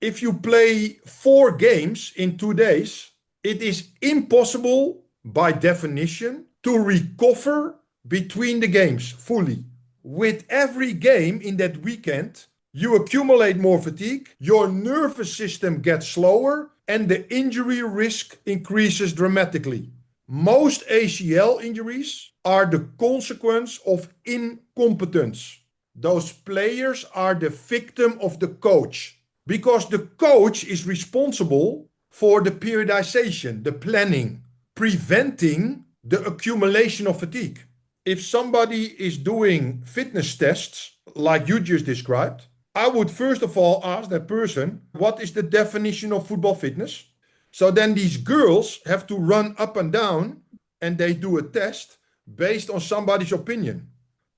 If you play 4 games in 2 days, it is impossible by definition to recover between the games fully. With every game in that weekend, you accumulate more fatigue, your nervous system gets slower, and the injury risk increases dramatically. Most ACL injuries are the consequence of incompetence. Those players are the victim of the coach because the coach is responsible for the periodization, the planning, preventing the accumulation of fatigue. If somebody is doing fitness tests like you just described, I would first of all ask that person, what is the definition of football fitness? So then these girls have to run up and down and they do a test based on somebody's opinion.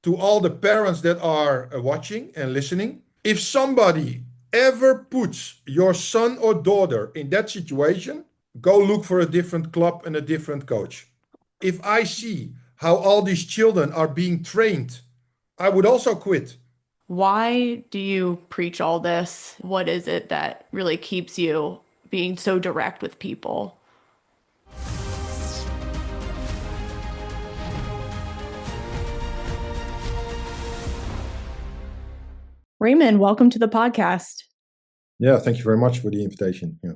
To all the parents that are watching and listening, if somebody ever puts your son or daughter in that situation, go look for a different club and a different coach. If I see how all these children are being trained, I would also quit. Why do you preach all this? What is it that really keeps you being so direct with people? Raymond, welcome to the podcast. Yeah, thank you very much for the invitation. Yeah.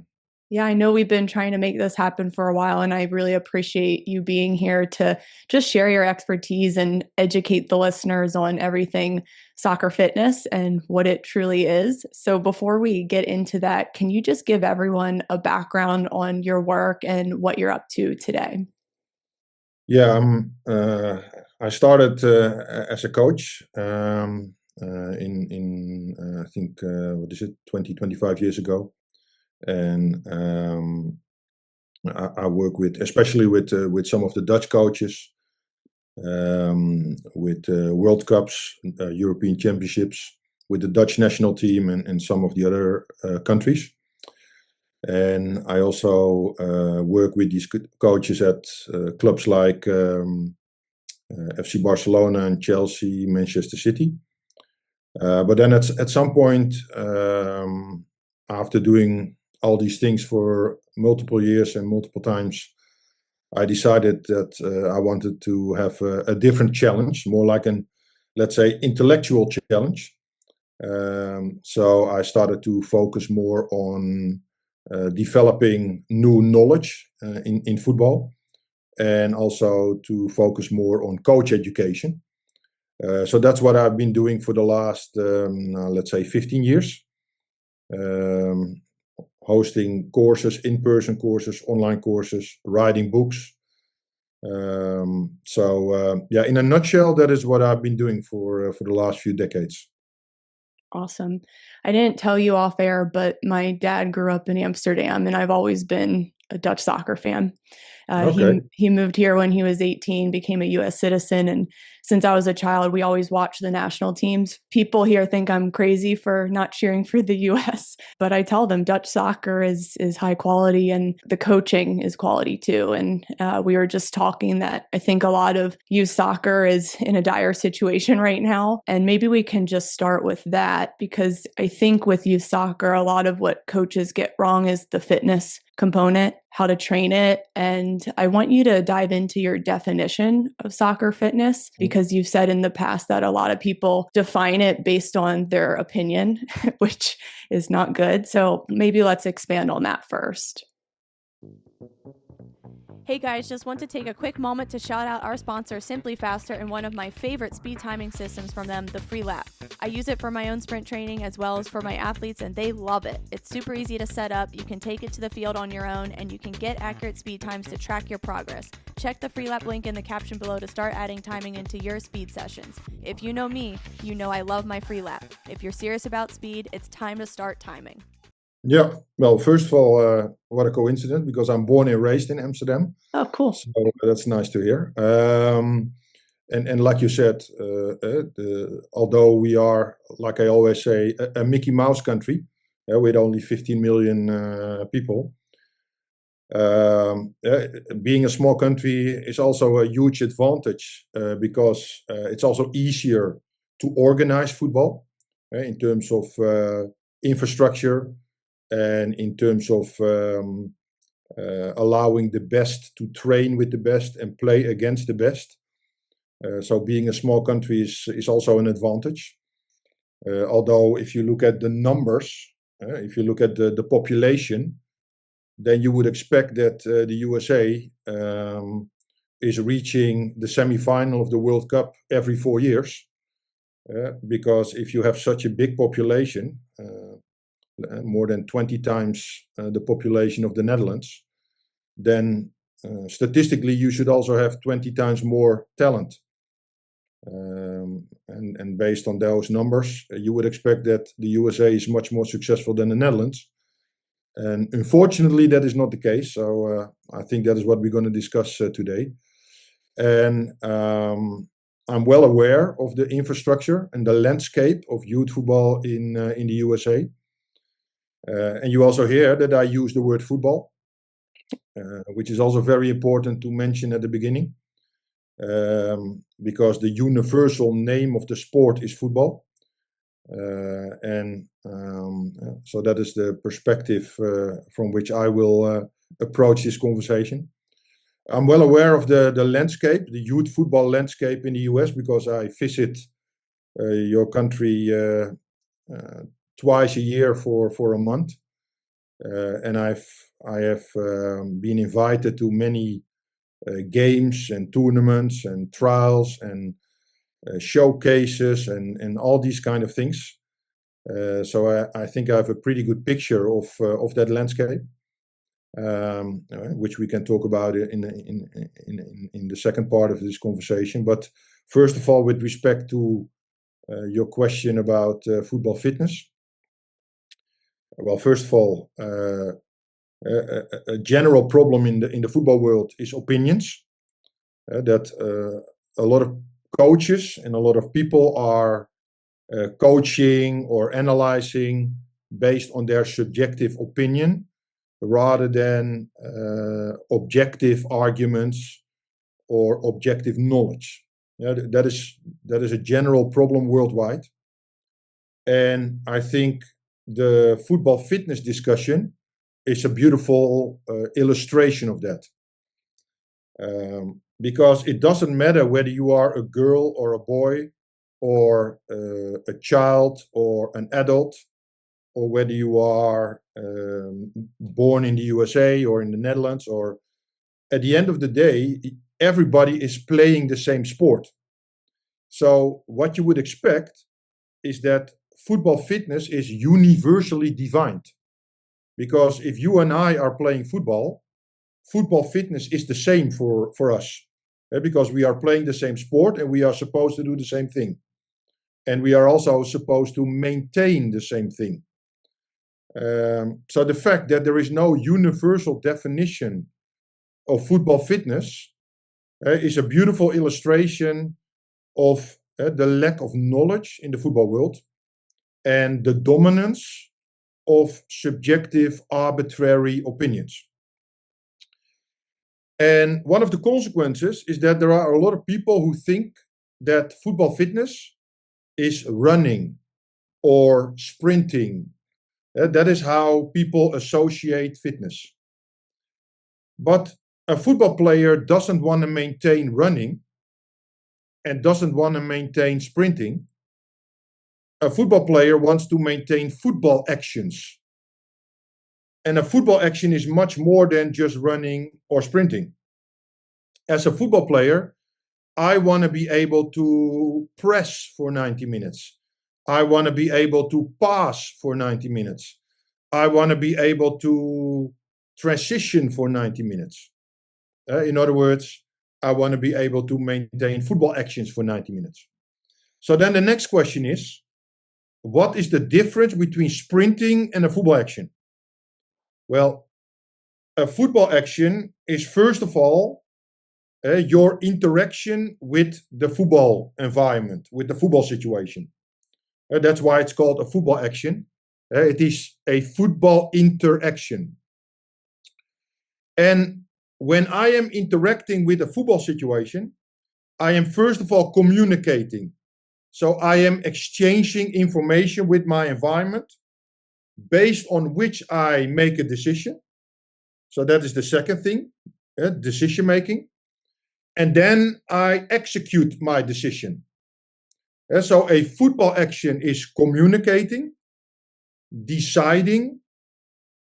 Yeah, I know we've been trying to make this happen for a while, and I really appreciate you being here to just share your expertise and educate the listeners on everything soccer fitness and what it truly is. So, before we get into that, can you just give everyone a background on your work and what you're up to today? Yeah, I started as a coach in I think what is it, 25 years ago, and I work with especially with some of the Dutch coaches, with World Cups, European Championships, with the Dutch national team and some of the other countries. And I also work with these coaches at clubs like FC Barcelona and Chelsea, Manchester City. But then at some point, after doing all these things for multiple years and multiple times, I decided that I wanted to have a different challenge, more like an, let's say, intellectual challenge. So I started to focus more on developing new knowledge in football, and also to focus more on coach education. So that's what I've been doing for the last, let's say, 15 years. Um, Hosting courses, in-person courses, online courses, writing books. Yeah, in a nutshell, that is what I've been doing for the last few decades. Awesome. I didn't tell you off air, but my dad grew up in Amsterdam, and I've always been a Dutch soccer fan. Okay. He moved here when he was 18, became a U.S. citizen, and since I was a child, we always watched the national teams. People here think I'm crazy for not cheering for the U.S., but I tell them Dutch soccer is high quality, and the coaching is quality too. And we were just talking that I think a lot of youth soccer is in a dire situation right now, and maybe we can just start with that because I think with youth soccer, a lot of what coaches get wrong is the fitness component, how to train it. And I want you to dive into your definition of soccer fitness because you've said in the past that a lot of people define it based on their opinion, which is not good. So maybe let's expand on that first. Hey guys, just want to take a quick moment to shout out our sponsor, Simply Faster, and one of my favorite speed timing systems from them, the Freelap. I use it for my own sprint training as well as for my athletes, and they love it. It's super easy to set up, you can take it to the field on your own, and you can get accurate speed times to track your progress. Check the Freelap link in the caption below to start adding timing into your speed sessions. If you know me, you know I love my Freelap. If you're serious about speed, it's time to start timing. Yeah. Well, first of all, what a coincidence, because I'm born and raised in Amsterdam. Oh, cool. So that's nice to hear. And like you said, although we are, like I always say, a Mickey Mouse country, with only 15 million people, being a small country is also a huge advantage because it's also easier to organize football in terms of infrastructure, and in terms of allowing the best to train with the best and play against the best. So being a small country is also an advantage. Although if you look at the numbers, if you look at the population, then you would expect that the USA is reaching the semi-final of the World Cup every 4 years. Because if you have such a big population, more than 20 times the population of the Netherlands, then statistically you should also have 20 times more talent. And based on those numbers, you would expect that the USA is much more successful than the Netherlands. And unfortunately, that is not the case. So I think that is what we're going to discuss today. And I'm well aware of the infrastructure and the landscape of youth football in the USA. And you also hear that I use the word football, which is also very important to mention at the beginning. Because the universal name of the sport is football. So that is the perspective from which I will approach this conversation. I'm well aware of the landscape, the youth football landscape in the US, because I visit your country twice a year for a month. And I have been invited to many games and tournaments and trials and showcases and all these kind of things. So I think I have a pretty good picture of that landscape, which we can talk about in the second part of this conversation. But first of all, with respect to your question about football fitness. Well, first of all, a general problem in the football world is opinions. That a lot of coaches and a lot of people are coaching or analyzing based on their subjective opinion rather than objective arguments or objective knowledge. That is a general problem worldwide. And I think the football fitness discussion is a beautiful illustration of that. Because it doesn't matter whether you are a girl or a boy or a child or an adult, or whether you are born in the USA or in the Netherlands, or at the end of the day, everybody is playing the same sport. So what you would expect is that football fitness is universally defined. Because if you and I are playing football fitness is the same for us. Because we are playing the same sport and we are supposed to do the same thing. And we are also supposed to maintain the same thing. So the fact that there is no universal definition of football fitness is a beautiful illustration of the lack of knowledge in the football world and the dominance of subjective, arbitrary opinions. And one of the consequences is that there are a lot of people who think that football fitness is running or sprinting. That is how people associate fitness. But a football player doesn't want to maintain running and doesn't want to maintain sprinting. A football player wants to maintain football actions. And a football action is much more than just running or sprinting. As a football player, I want to be able to press for 90 minutes. I want to be able to pass for 90 minutes. I want to be able to transition for 90 minutes. In other words, I want to be able to maintain football actions for 90 minutes. So then the next question is, what is the difference between sprinting and a football action? Well, a football action is first of all your interaction with the football environment, with the football situation. That's why it's called a football action. It is a football interaction. And when I am interacting with a football situation, I am first of all communicating. So I am exchanging information with my environment based on which I make a decision. So that is the second thing, decision making. And then I execute my decision. So a football action is communicating, deciding,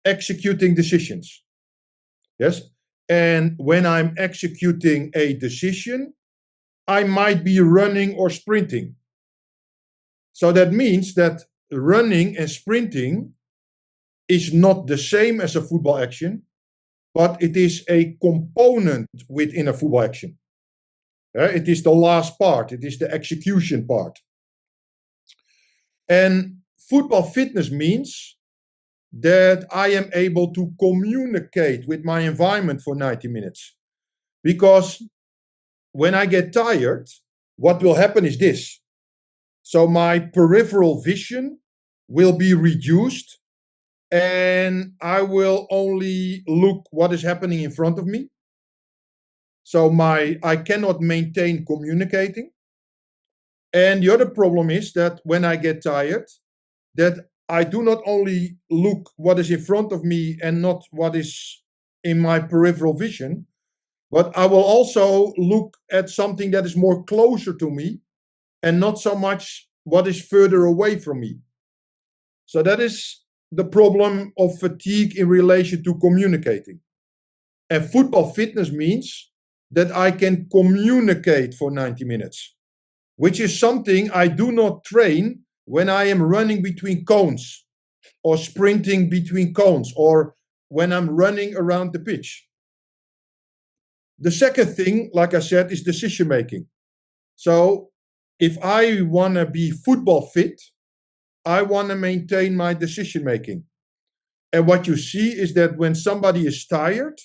executing decisions. Yes. And when I'm executing a decision, I might be running or sprinting. So that means that running and sprinting is not the same as a football action, but it is a component within a football action. It is the last part. It is the execution part. And football fitness means that I am able to communicate with my environment for 90 minutes. Because when I get tired, what will happen is this. So my peripheral vision will be reduced, and I will only look what is happening in front of me. So I cannot maintain communicating. And the other problem is that when I get tired, that I do not only look what is in front of me and not what is in my peripheral vision, but I will also look at something that is more closer to me and not so much what is further away from me. So that is the problem of fatigue in relation to communicating. And football fitness means that I can communicate for 90 minutes, which is something I do not train when I am running between cones or sprinting between cones or when I'm running around the pitch. The second thing, like I said, is decision making. So if I want to be football fit, I want to maintain my decision making. And what you see is that when somebody is tired,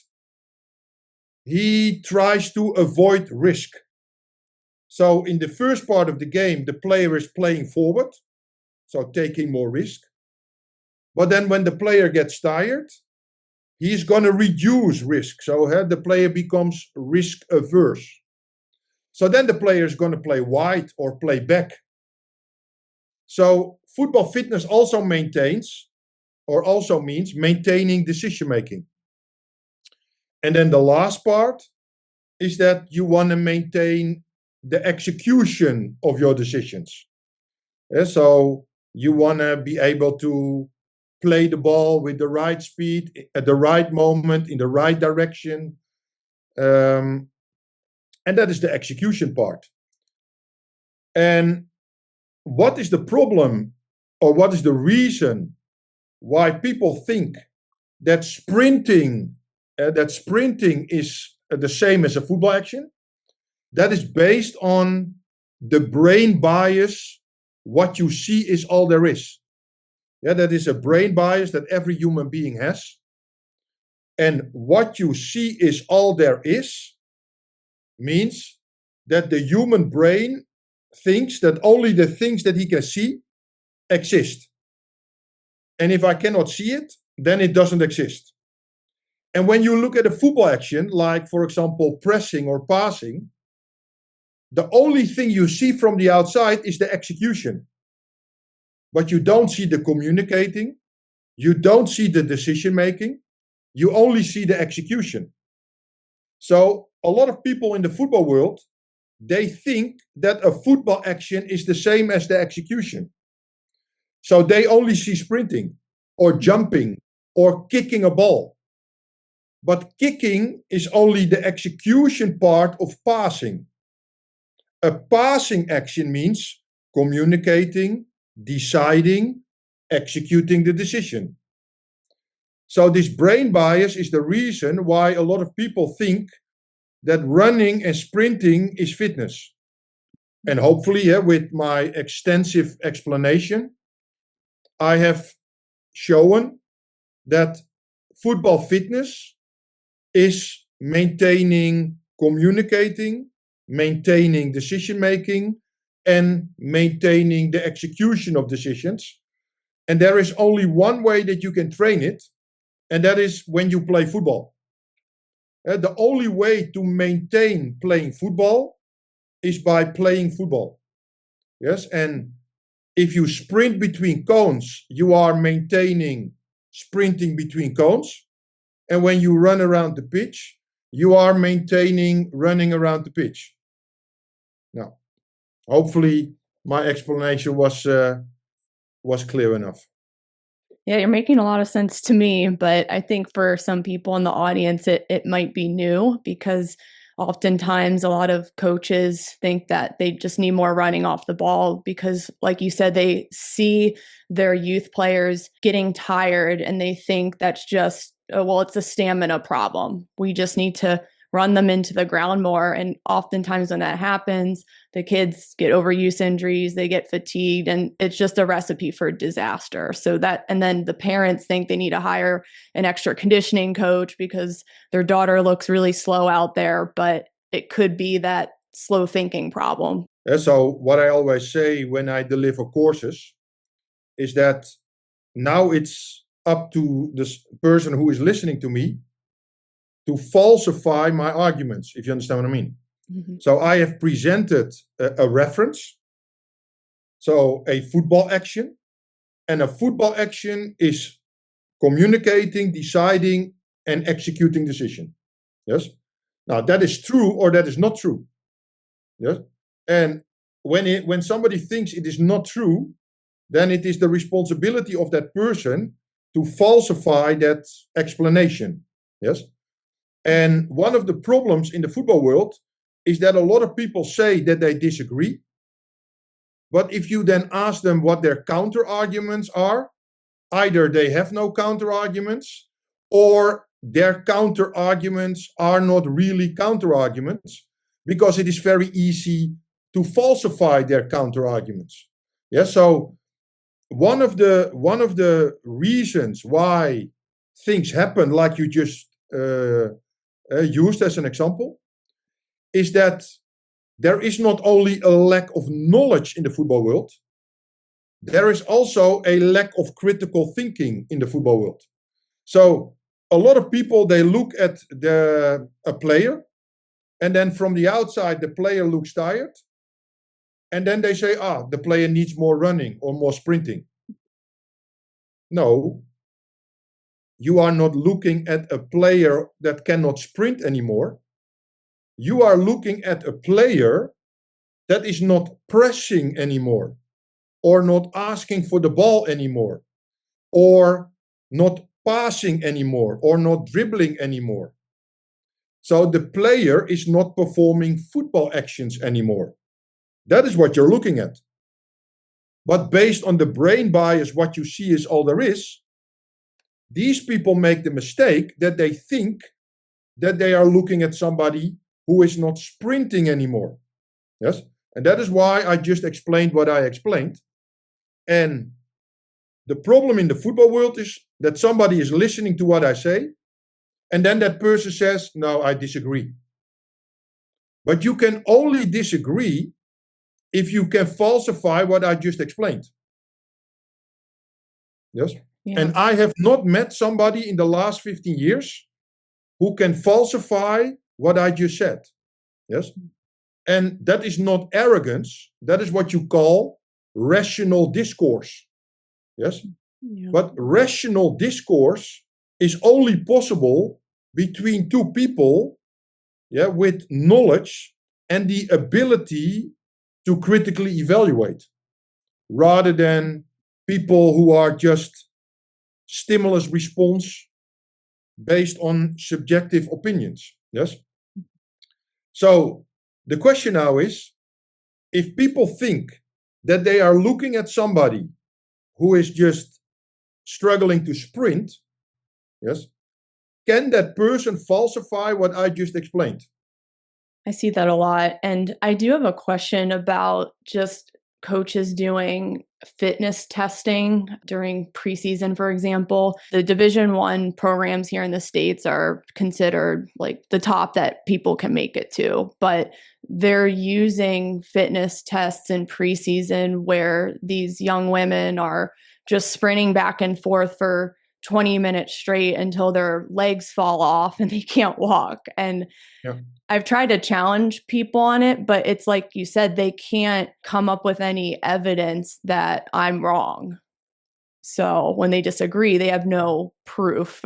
he tries to avoid risk. So in the first part of the game, the player is playing forward, so taking more risk. But then when the player gets tired, he's going to reduce risk. So the player becomes risk averse. So then the player is going to play wide or play back. So football fitness also means maintaining decision making. And then the last part is that you want to maintain the execution of your decisions. So you want to be able to play the ball with the right speed, at the right moment, in the right direction. And that is the execution part. And what is the problem, or what is the reason why people think that sprinting is the same as a football action? That is based on the brain bias. What you see is all there is. That is a brain bias that every human being has. And what you see is all there is means that the human brain thinks that only the things that he can see exist. And if I cannot see it, then it doesn't exist. And when you look at a football action, like, for example, pressing or passing, the only thing you see from the outside is the execution. But you don't see the communicating, you don't see the decision making, you only see the execution. So a lot of people in the football world, they think that a football action is the same as the execution. So they only see sprinting or jumping or kicking a ball. But kicking is only the execution part of passing. A passing action means communicating, deciding, executing the decision. So this brain bias is the reason why a lot of people think that running and sprinting is fitness. And hopefully, with my extensive explanation, I have shown that football fitness is maintaining communicating, maintaining decision making, and maintaining the execution of decisions. And there is only one way that you can train it, and that is when you play football. The only way to maintain playing football is by playing football. Yes, and if you sprint between cones, you are maintaining sprinting between cones. And when you run around the pitch, you are maintaining running around the pitch. Now, hopefully my explanation was clear enough. Yeah, you're making a lot of sense to me, but I think for some people in the audience, it might be new because oftentimes a lot of coaches think that they just need more running off the ball because, like you said, they see their youth players getting tired and they think that's just, oh, well, it's a stamina problem. We just need to run them into the ground more. And oftentimes when that happens, the kids get overuse injuries, they get fatigued, and it's just a recipe for disaster. So that, and then the parents think they need to hire an extra conditioning coach because their daughter looks really slow out there, but it could be that slow thinking problem. So what I always say when I deliver courses is that now it's up to this person who is listening to me to falsify my arguments, if you understand what I mean. Mm-hmm. So I have presented a reference, so a football action, and a football action is communicating, deciding, and executing decision. Yes. Now that is true or that is not true. Yes. And when somebody thinks it is not true, then it is the responsibility of that person to falsify that explanation. Yes. And one of the problems in the football world is that a lot of people say that they disagree. But if you then ask them what their counter arguments are, either they have no counter arguments or their counter arguments are not really counter arguments because it is very easy to falsify their counter arguments. Yeah, so one of the reasons why things happen, like you just used as an example, is that there is not only a lack of knowledge in the football world, there is also a lack of critical thinking in the football world. So a lot of people, they look at a player, and then from the outside, the player looks tired, and then they say, the player needs more running or more sprinting. No, you are not looking at a player that cannot sprint anymore. You are looking at a player that is not pressing anymore, or not asking for the ball anymore, or not passing anymore, or not dribbling anymore. So the player is not performing football actions anymore. That is what you're looking at. But based on the brain bias, what you see is all there is. These people make the mistake that they think that they are looking at somebody who is not sprinting anymore. Yes? And that is why I just explained what I explained. And the problem in the football world is that somebody is listening to what I say, and then that person says, no, I disagree. But you can only disagree if you can falsify what I just explained. Yes? Yeah. And I have not met somebody in the last 15 years who can falsify what I just said. Yes? And that is not arrogance. That is what you call rational discourse. Yes? Yeah. But rational discourse is only possible between two people, yeah, with knowledge and the ability to critically evaluate, rather than people who are just stimulus response based on subjective opinions. Yes? So the question now is, if people think that they are looking at somebody who is just struggling to sprint, yes, can that person falsify what I just explained? I see that a lot. And I do have a question about just coaches doing fitness testing during preseason, for example. The Division I programs here in the States are considered like the top that people can make it to, but they're using fitness tests in preseason where these young women are just sprinting back and forth for 20 minutes straight until their legs fall off and they can't walk. And I've tried to challenge people on it, but it's like you said, they can't come up with any evidence that I'm wrong. So when they disagree, they have no proof.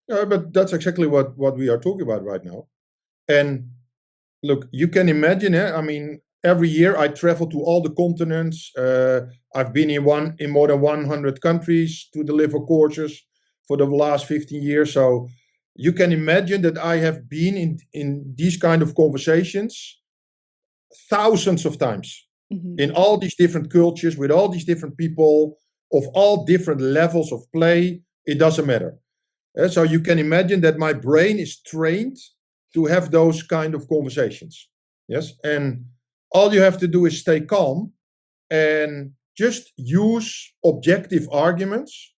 But that's exactly what we are talking about right now. And look, you can imagine, I mean, every year I travel to all the continents. I've been in more than 100 countries to deliver courses for the last 15 years. So you can imagine that I have been in these kind of conversations thousands of times in all these different cultures with all these different people of all different levels of play. It doesn't matter. So you can imagine that my brain is trained to have those kind of conversations. Yes. And all you have to do is stay calm and just use objective arguments.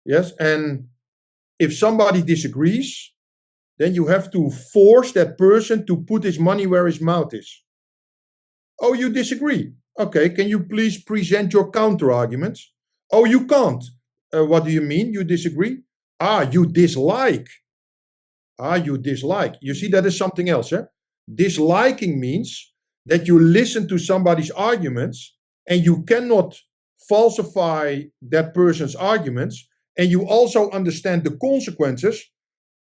Yes. And if somebody disagrees, then you have to force that person to put his money where his mouth is. Oh, you disagree? Okay, can you please present your counter arguments? Oh, you can't. What do you mean? You disagree? You dislike. You dislike. You see, that is something else. Disliking means that you listen to somebody's arguments and you cannot falsify that person's arguments, and you also understand the consequences.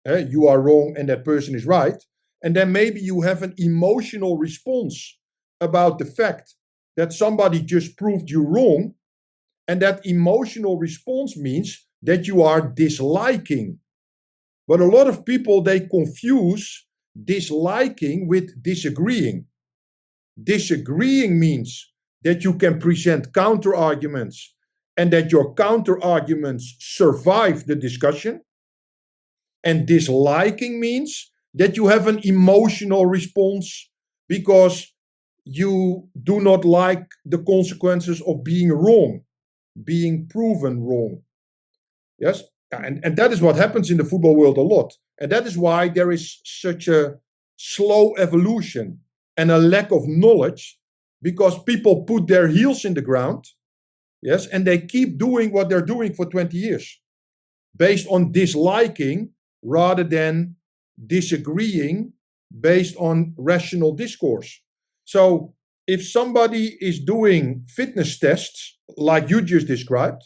You are wrong and that person is right. And then maybe you have an emotional response about the fact that somebody just proved you wrong. And that emotional response means that you are disliking. But a lot of people, they confuse disliking with disagreeing. Disagreeing means that you can present counter arguments and that your counter arguments survive the discussion. And disliking means that you have an emotional response because you do not like the consequences of being wrong, being proven wrong. Yes? And that is what happens in the football world a lot. And that is why there is such a slow evolution and a lack of knowledge, because people put their heels in the ground, yes, and they keep doing what they're doing for 20 years based on disliking rather than disagreeing based on rational discourse. So if somebody is doing fitness tests like you just described,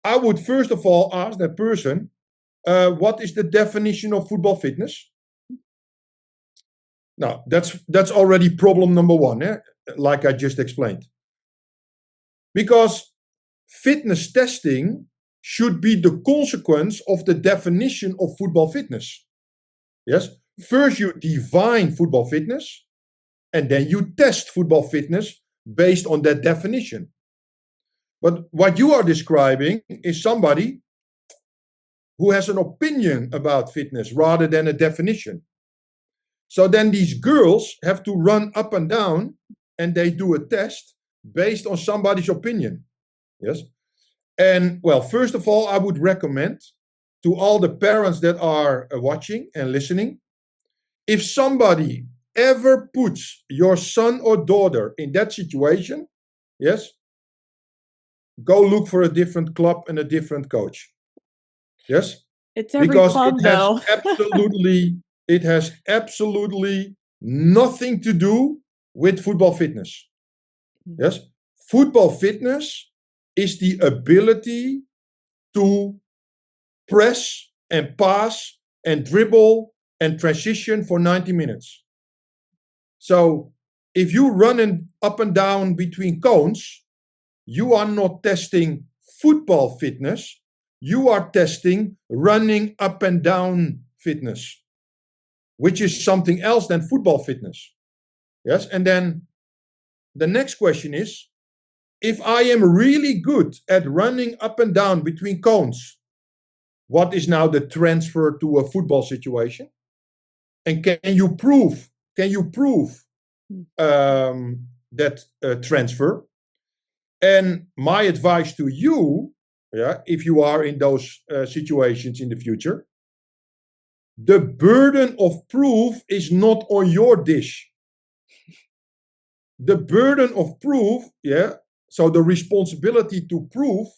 I would first of all ask that person, what is the definition of football fitness? Now, that's already problem number one, like I just explained. Because fitness testing should be the consequence of the definition of football fitness. Yes? First you define football fitness, and then you test football fitness based on that definition. But what you are describing is somebody who has an opinion about fitness rather than a definition. So then these girls have to run up and down and they do a test based on somebody's opinion. Yes. And well, first of all, I would recommend to all the parents that are watching and listening, if somebody ever puts your son or daughter in that situation, yes, go look for a different club and a different coach. Yes? It's every because club, though. It has absolutely nothing to do with football fitness. Yes? Football fitness is the ability to press and pass and dribble and transition for 90 minutes. So if you run up and down between cones, you are not testing football fitness. You are testing running up and down fitness, which is something else than football fitness. Yes, and then the next question is, if I am really good at running up and down between cones, what is now the transfer to a football situation? And can you prove that transfer? And my advice to you, if you are in those situations in the future, the burden of proof is not on your dish. The burden of proof, so the responsibility to prove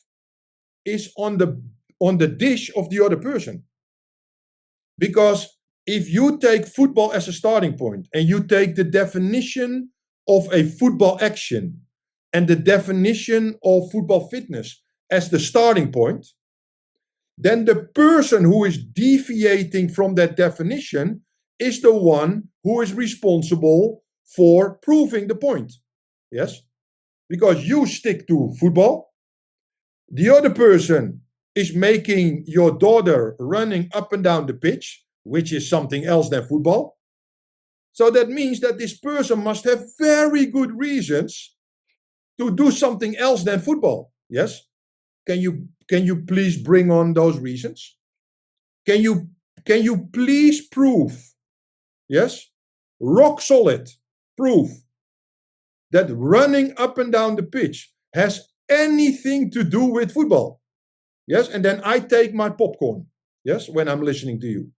is on the on the dish of the other person. Because if you take football as a starting point and you take the definition of a football action and the definition of football fitness as the starting point, then the person who is deviating from that definition is the one who is responsible for proving the point. Yes? Because you stick to football. The other person is making your daughter running up and down the pitch, which is something else than football. So that means that this person must have very good reasons to do something else than football. Yes? Can you please bring on those reasons? Can you please prove, yes, rock solid proof that running up and down the pitch has anything to do with football? Yes, and then I take my popcorn, yes, when I'm listening to you.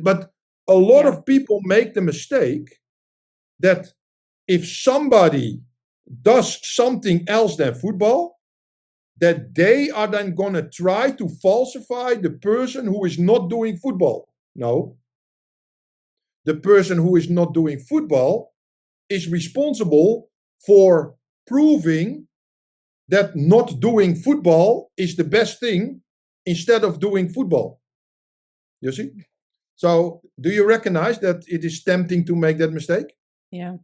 But a lot of people make the mistake that if somebody does something else than football, that they are then going to try to falsify the person who is not doing football. No. The person who is not doing football is responsible for proving that not doing football is the best thing instead of doing football. You see? So, do you recognize that it is tempting to make that mistake? Yeah.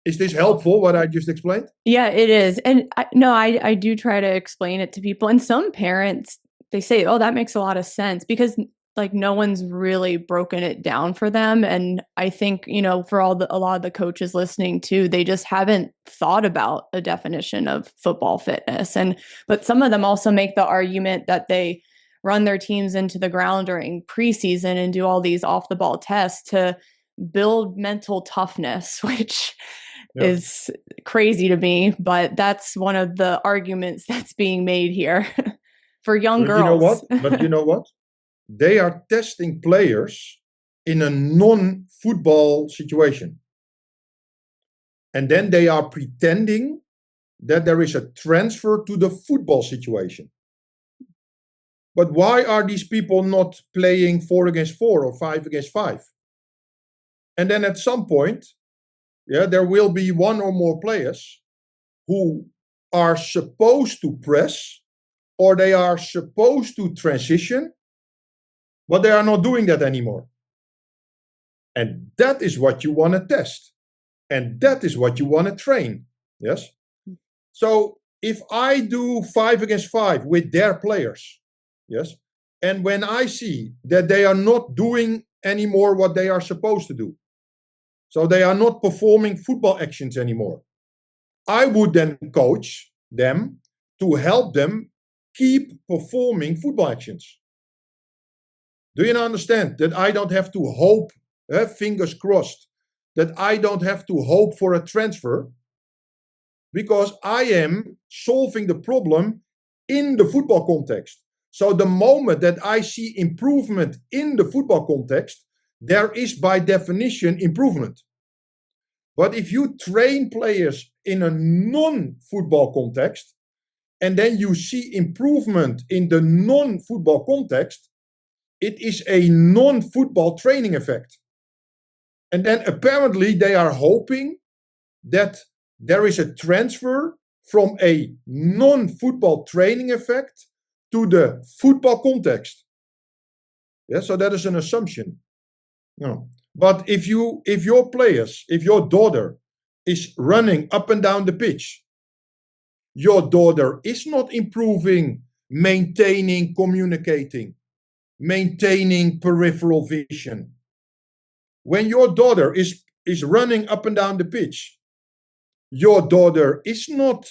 Is this helpful, what I just explained? Yeah, it is. And I do try to explain it to people. And some parents, they say, oh, that makes a lot of sense, because like no one's really broken it down for them. And I think, for a lot of the coaches listening too, they just haven't thought about a definition of football fitness. But some of them also make the argument that they run their teams into the ground during preseason and do all these off the ball tests to build mental toughness, which is crazy to me, but that's one of the arguments that's being made here for young girls. You know what? They are testing players in a non-football situation. And then they are pretending that there is a transfer to the football situation. But why are these people not playing 4 against 4 or 5 against 5? And then at some point, there will be one or more players who are supposed to press, or they are supposed to transition, but they are not doing that anymore. And that is what you want to test. And that is what you want to train. Yes? So if I do 5 against 5 with their players, yes, and when I see that they are not doing anymore what they are supposed to do, so they are not performing football actions anymore, I would then coach them to help them keep performing football actions. Do you understand that I don't have to hope, fingers crossed, that I don't have to hope for a transfer, because I am solving the problem in the football context. So the moment that I see improvement in the football context, there is by definition improvement. But if you train players in a non-football context, and then you see improvement in the non-football context, it is a non-football training effect. And then apparently they are hoping that there is a transfer from a non-football training effect to the football context. Yeah, so that is an assumption. No. But if your players, if your daughter is running up and down the pitch, your daughter is not improving, maintaining, communicating, maintaining peripheral vision. When your daughter is running up and down the pitch, your daughter is not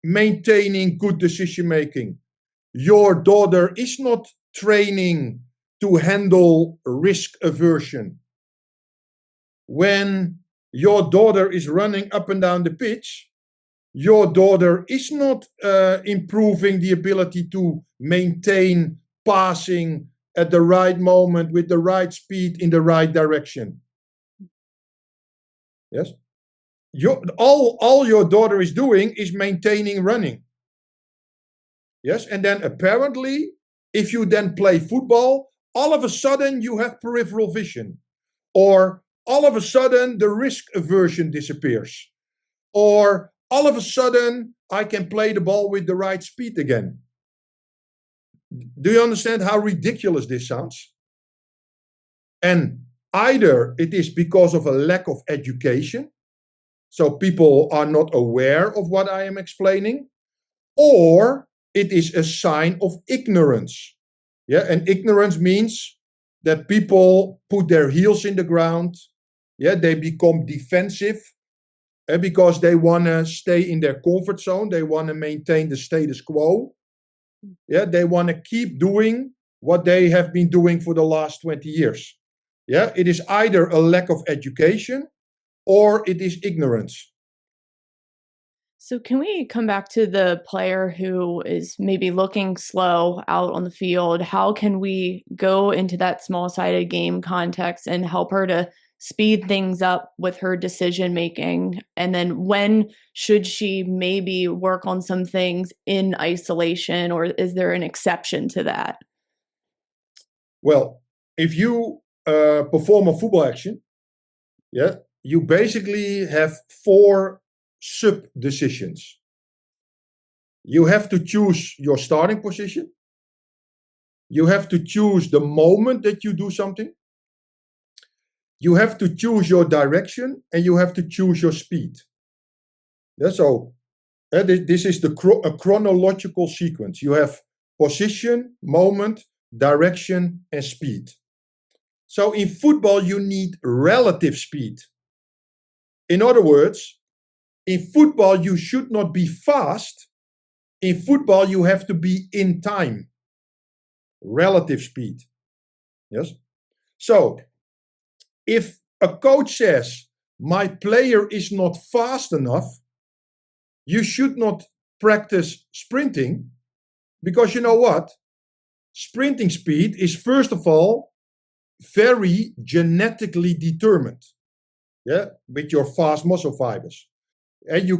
maintaining good decision making. Your daughter is not training to handle risk aversion. When your daughter is running up and down the pitch, your daughter is not improving the ability to maintain passing at the right moment with the right speed in the right direction. Yes? All your daughter is doing is maintaining running. Yes, and then apparently, if you then play football, all of a sudden you have peripheral vision, or all of a sudden the risk aversion disappears, or all of a sudden I can play the ball with the right speed again. Do you understand how ridiculous this sounds? And either it is because of a lack of education, so people are not aware of what I am explaining, or it is a sign of ignorance. Yeah, and ignorance means that people put their heels in the ground. Yeah, they become defensive because they want to stay in their comfort zone. They want to maintain the status quo. Yeah, they want to keep doing what they have been doing for the last 20 years. Yeah, it is either a lack of education or it is ignorance. So can we come back to the player who is maybe looking slow out on the field? How can we go into that small-sided game context and help her to speed things up with her decision making? And then when should she maybe work on some things in isolation, or is there an exception to that? Well, if you perform a football action, yeah, you basically have 4 sub decisions. You have to choose your starting position. You have to choose the moment that you do something. You have to choose your direction, and you have to choose your speed. Yeah, so this is a chronological sequence. You have position, moment, direction, and speed. So in football, you need relative speed. In other words, in football, you should not be fast. In football, you have to be in time. Relative speed. Yes. So if a coach says, my player is not fast enough, you should not practice sprinting, because you know what? Sprinting speed is, first of all, very genetically determined. Yeah, with your fast muscle fibers. And you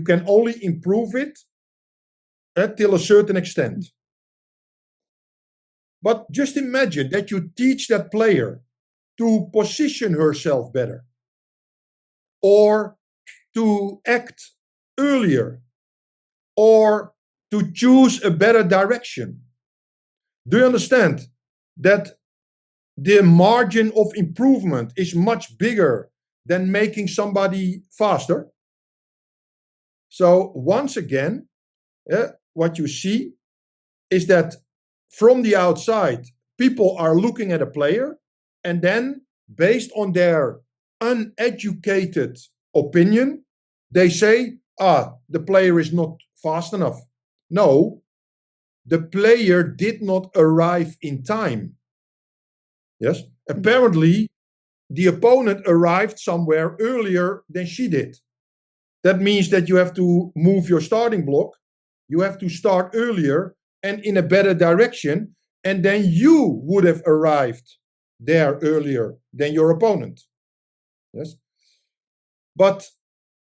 can only improve it till a certain extent. But just imagine that you teach that player to position herself better, or to act earlier, or to choose a better direction. Do you understand that the margin of improvement is much bigger than making somebody faster? So once again, what you see is that from the outside, people are looking at a player, and then based on their uneducated opinion, they say, the player is not fast enough. No, the player did not arrive in time. Yes, apparently the opponent arrived somewhere earlier than she did. That means that you have to move your starting block. You have to start earlier and in a better direction, and then you would have arrived there earlier than your opponent. Yes. But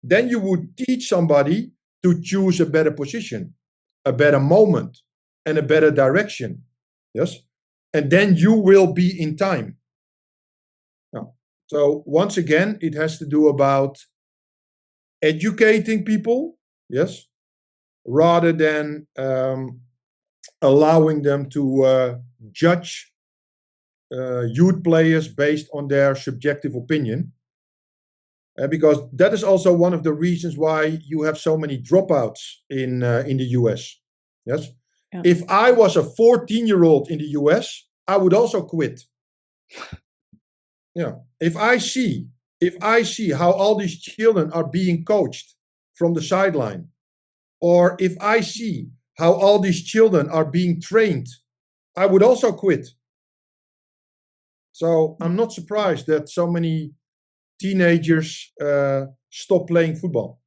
then you would teach somebody to choose a better position, a better moment, and a better direction. Yes. And then you will be in time. Now, so once again, it has to do about educating people, yes, rather than allowing them to judge youth players based on their subjective opinion. Because that is also one of the reasons why you have so many dropouts in the US. Yes. Yeah. If I was a 14-year-old in the US, I would also quit. Yeah. If I see how all these children are being coached from the sideline, or if I see how all these children are being trained, I would also quit. So I'm not surprised that so many teenagers stop playing football.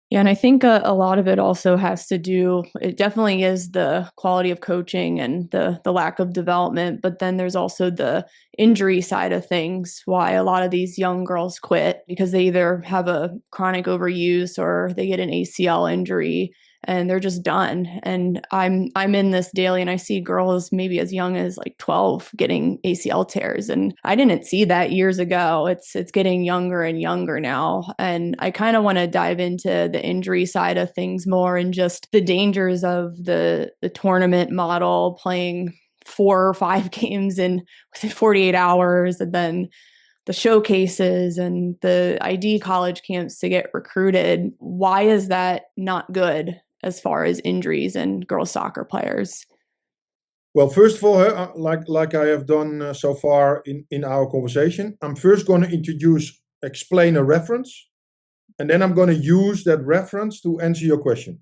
Yeah, and I think a lot of it also has to do, it definitely is the quality of coaching and the lack of development, but then there's also the injury side of things, why a lot of these young girls quit, because they either have a chronic overuse or they get an ACL injury. and they're just done. And I'm in this daily, and I see girls maybe as young as like 12 getting ACL tears, and I didn't see that years ago. It's getting younger and younger now, and I kind of want to dive into the injury side of things more, and just the dangers of the tournament model, playing 4 or 5 games in within 48 hours, and then the showcases and the ID college camps to get recruited. Why is that not good as far as injuries and girls soccer players? Well, first of all, like I have done so far in our conversation, I'm first going to explain a reference, and then I'm going to use that reference to answer your question.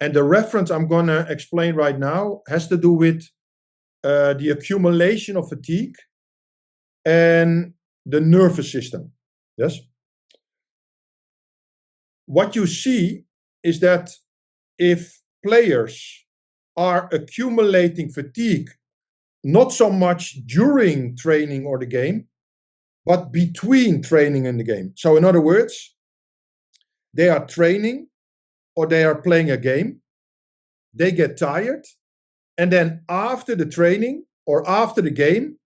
And the reference I'm going to explain right now has to do with the accumulation of fatigue and the nervous system. Yes. What you see is that if players are accumulating fatigue, not so much during training or the game, but between training and the game. So in other words, they are training or they are playing a game, they get tired, and then after the training or after the game,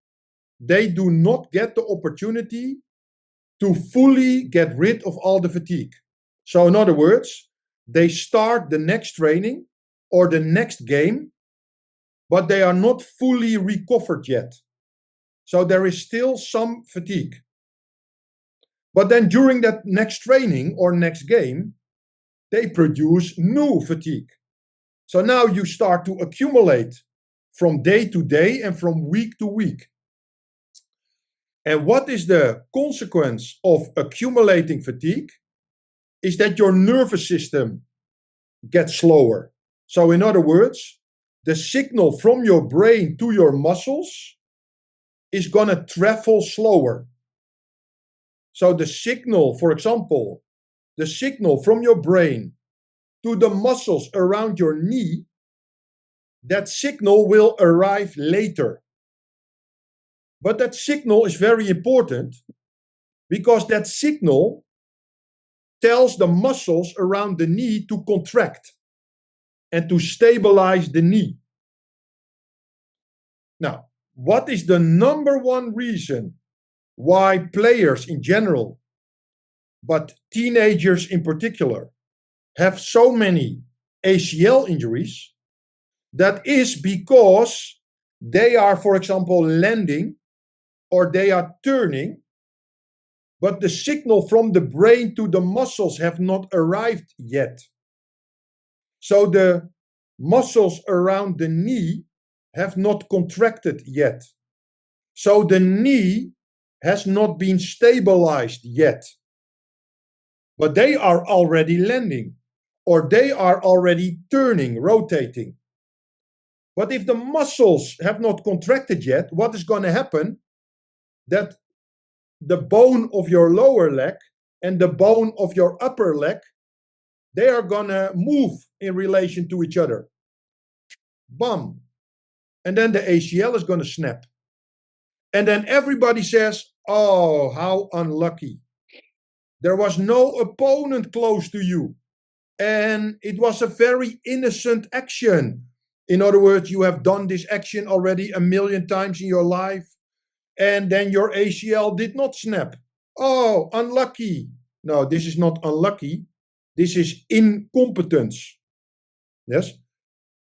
they do not get the opportunity to fully get rid of all the fatigue. So in other words, they start the next training or the next game, but they are not fully recovered yet. So there is still some fatigue. But then during that next training or next game, they produce new fatigue. So now you start to accumulate from day to day and from week to week. And what is the consequence of accumulating fatigue? Is that your nervous system gets slower. So in other words, the signal from your brain to your muscles is going to travel slower. So the signal, for example, the signal from your brain to the muscles around your knee, that signal will arrive later. But that signal is very important because that signal tells the muscles around the knee to contract and to stabilize the knee. Now, what is the number one reason why players in general, but teenagers in particular, have so many ACL injuries? That is because they are, for example, landing or they are turning, but the signal from the brain to the muscles have not arrived yet. So the muscles around the knee have not contracted yet. So the knee has not been stabilized yet. But they are already landing, or they are already turning, rotating. But if the muscles have not contracted yet, what is going to happen? That the bone of your lower leg and the bone of your upper leg, they are going to move in relation to each other. Bam. And then the ACL is going to snap. And then everybody says, oh, how unlucky. There was no opponent close to you. And it was a very innocent action. In other words, you have done this action already 1,000,000 times in your life. And then your ACL did not snap. Oh, unlucky. No, this is not unlucky. This is incompetence. Yes?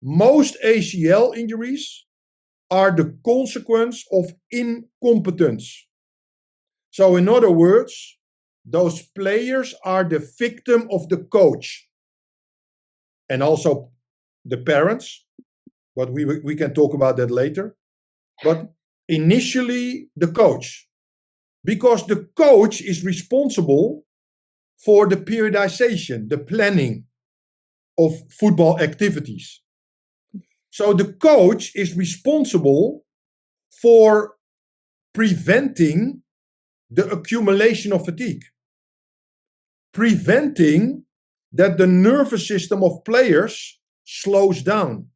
Most ACL injuries are the consequence of incompetence. So in other words, those players are the victim of the coach and also the parents, but we can talk about that later. But initially the coach, because the coach is responsible for the periodization, the planning of football activities. So the coach is responsible for preventing the accumulation of fatigue, preventing that the nervous system of players slows down,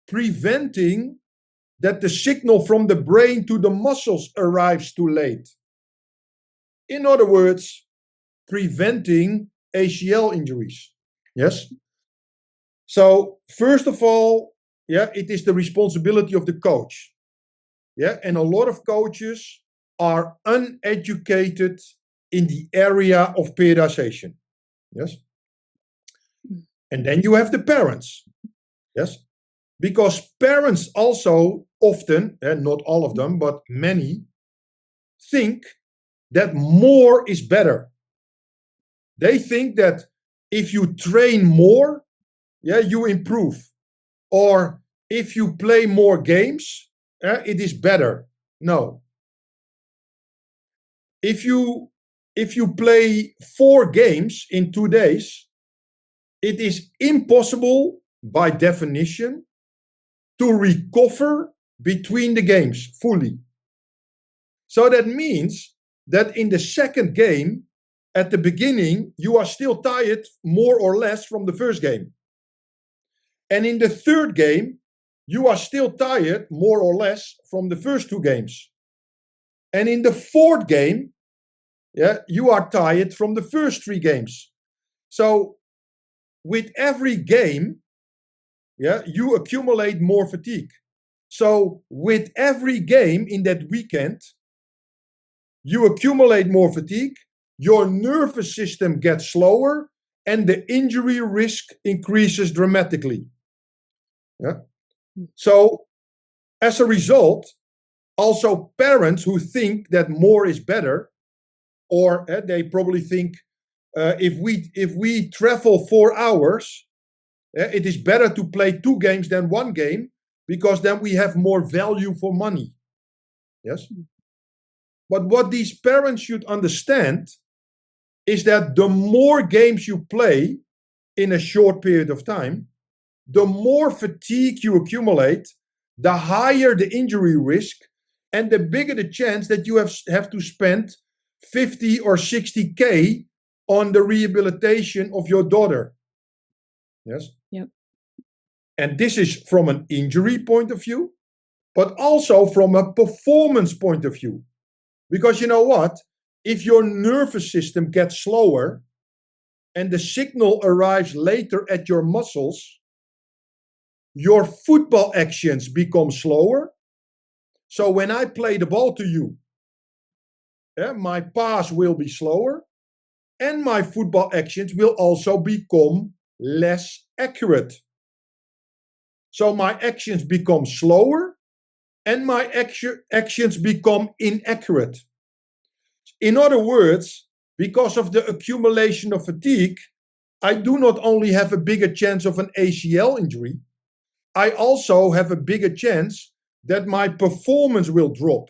preventing that the signal from the brain to the muscles arrives too late. In other words, preventing ACL injuries. Yes. So first of all, it is the responsibility of the coach. And a lot of coaches are uneducated in the area of periodization. Yes. And then you have the parents. Yes. Because parents also often, not all of them, but many, think that more is better. They think that if you train more, you improve. Or if you play more games, it is better. No. If you play 4 games in 2 days, it is impossible by definition to recover between the games fully. So that means that in the second game, at the beginning, you are still tired more or less from the first game. And in the third game, you are still tired more or less from the first 2 games. And in the fourth game, you are tired from the first 3 games. So with every game, you accumulate more fatigue. So with every game in that weekend, you accumulate more fatigue, your nervous system gets slower, and the injury risk increases dramatically. So as a result, also parents who think that more is better, or they probably think if we travel 4 hours, it is better to play 2 games than 1 game, because then we have more value for money. Yes. But what these parents should understand is that the more games you play in a short period of time, the more fatigue you accumulate, the higher the injury risk, and the bigger the chance that you have to spend 50 or 60K on the rehabilitation of your daughter. Yes. Yep. And this is from an injury point of view, but also from a performance point of view. Because you know what? If your nervous system gets slower and the signal arrives later at your muscles, your football actions become slower. So when I play the ball to you, my pass will be slower, and my football actions will also become less accurate. So my actions become slower, and my actions become inaccurate. In other words, because of the accumulation of fatigue, I do not only have a bigger chance of an ACL injury, I also have a bigger chance that my performance will drop.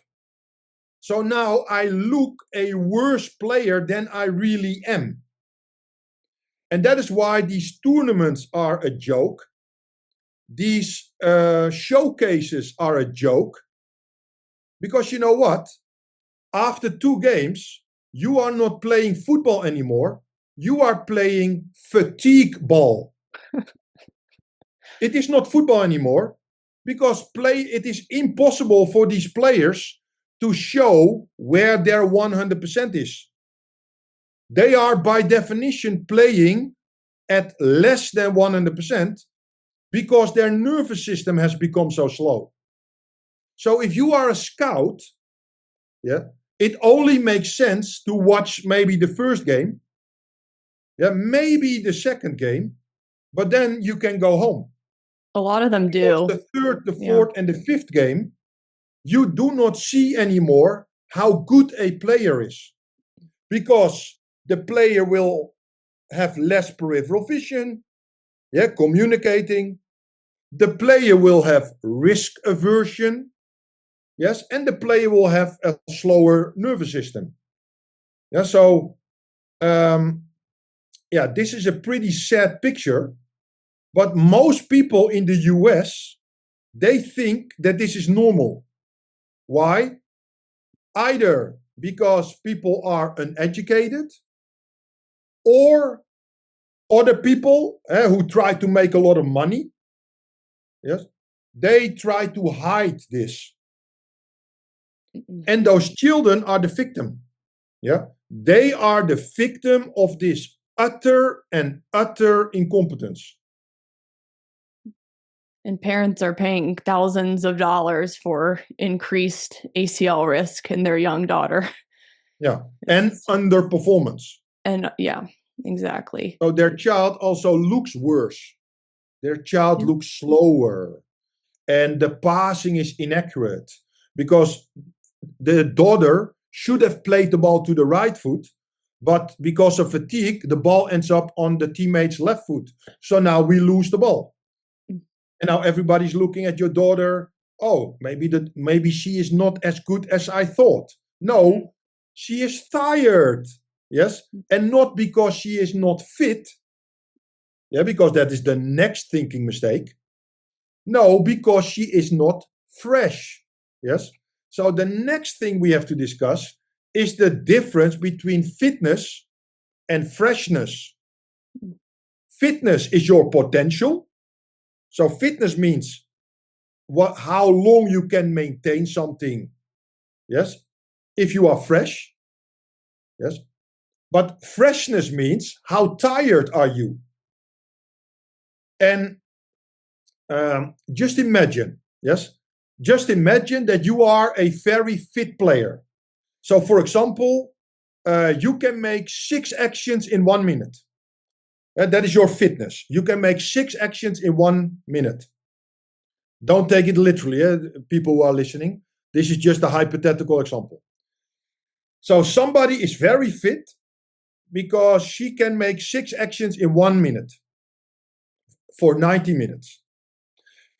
So now I look a worse player than I really am. And that is why these tournaments are a joke. These showcases are a joke. Because you know what? After 2 games, you are not playing football anymore. You are playing fatigue ball. It is not football anymore, because it is impossible for these players to show where their 100% is. They are by definition playing at less than 100% because their nervous system has become so slow. So if you are a scout, it only makes sense to watch maybe the first game, maybe the second game, but then you can go home. A lot of them do. Because the third, the fourth, and the fifth game, you do not see anymore how good a player is. Because the player will have less peripheral vision, communicating. The player will have risk aversion, yes, and the player will have a slower nervous system. So, this is a pretty sad picture, but most people in the US, they think that this is normal. Why? Either because people are uneducated, or other people who try to make a lot of money, yes, they try to hide this. And those children are the victim. They are the victim of this utter and utter incompetence. And parents are paying thousands of dollars for increased ACL risk in their young daughter. Yeah, and underperformance. And yeah, exactly. So their child also looks worse. Their child looks slower. And the passing is inaccurate because the daughter should have played the ball to the right foot, but because of fatigue, the ball ends up on the teammate's left foot. So now we lose the ball. And now everybody's looking at your daughter. Oh, maybe she is not as good as I thought. No, she is tired. Yes, and not because she is not fit. Yeah, because that is the next thinking mistake. No, because she is not fresh. Yes. So the next thing we have to discuss is the difference between fitness and freshness. Fitness is your potential. So fitness means how long you can maintain something. Yes. If you are fresh. Yes. But freshness means how tired are you? And just imagine that you are a very fit player. So, for example, you can make 6 actions in 1 minute. That is your fitness. You can make 6 actions in 1 minute. Don't take it literally, people who are listening. This is just a hypothetical example. So somebody is very fit because she can make 6 actions in 1 minute for 90 minutes.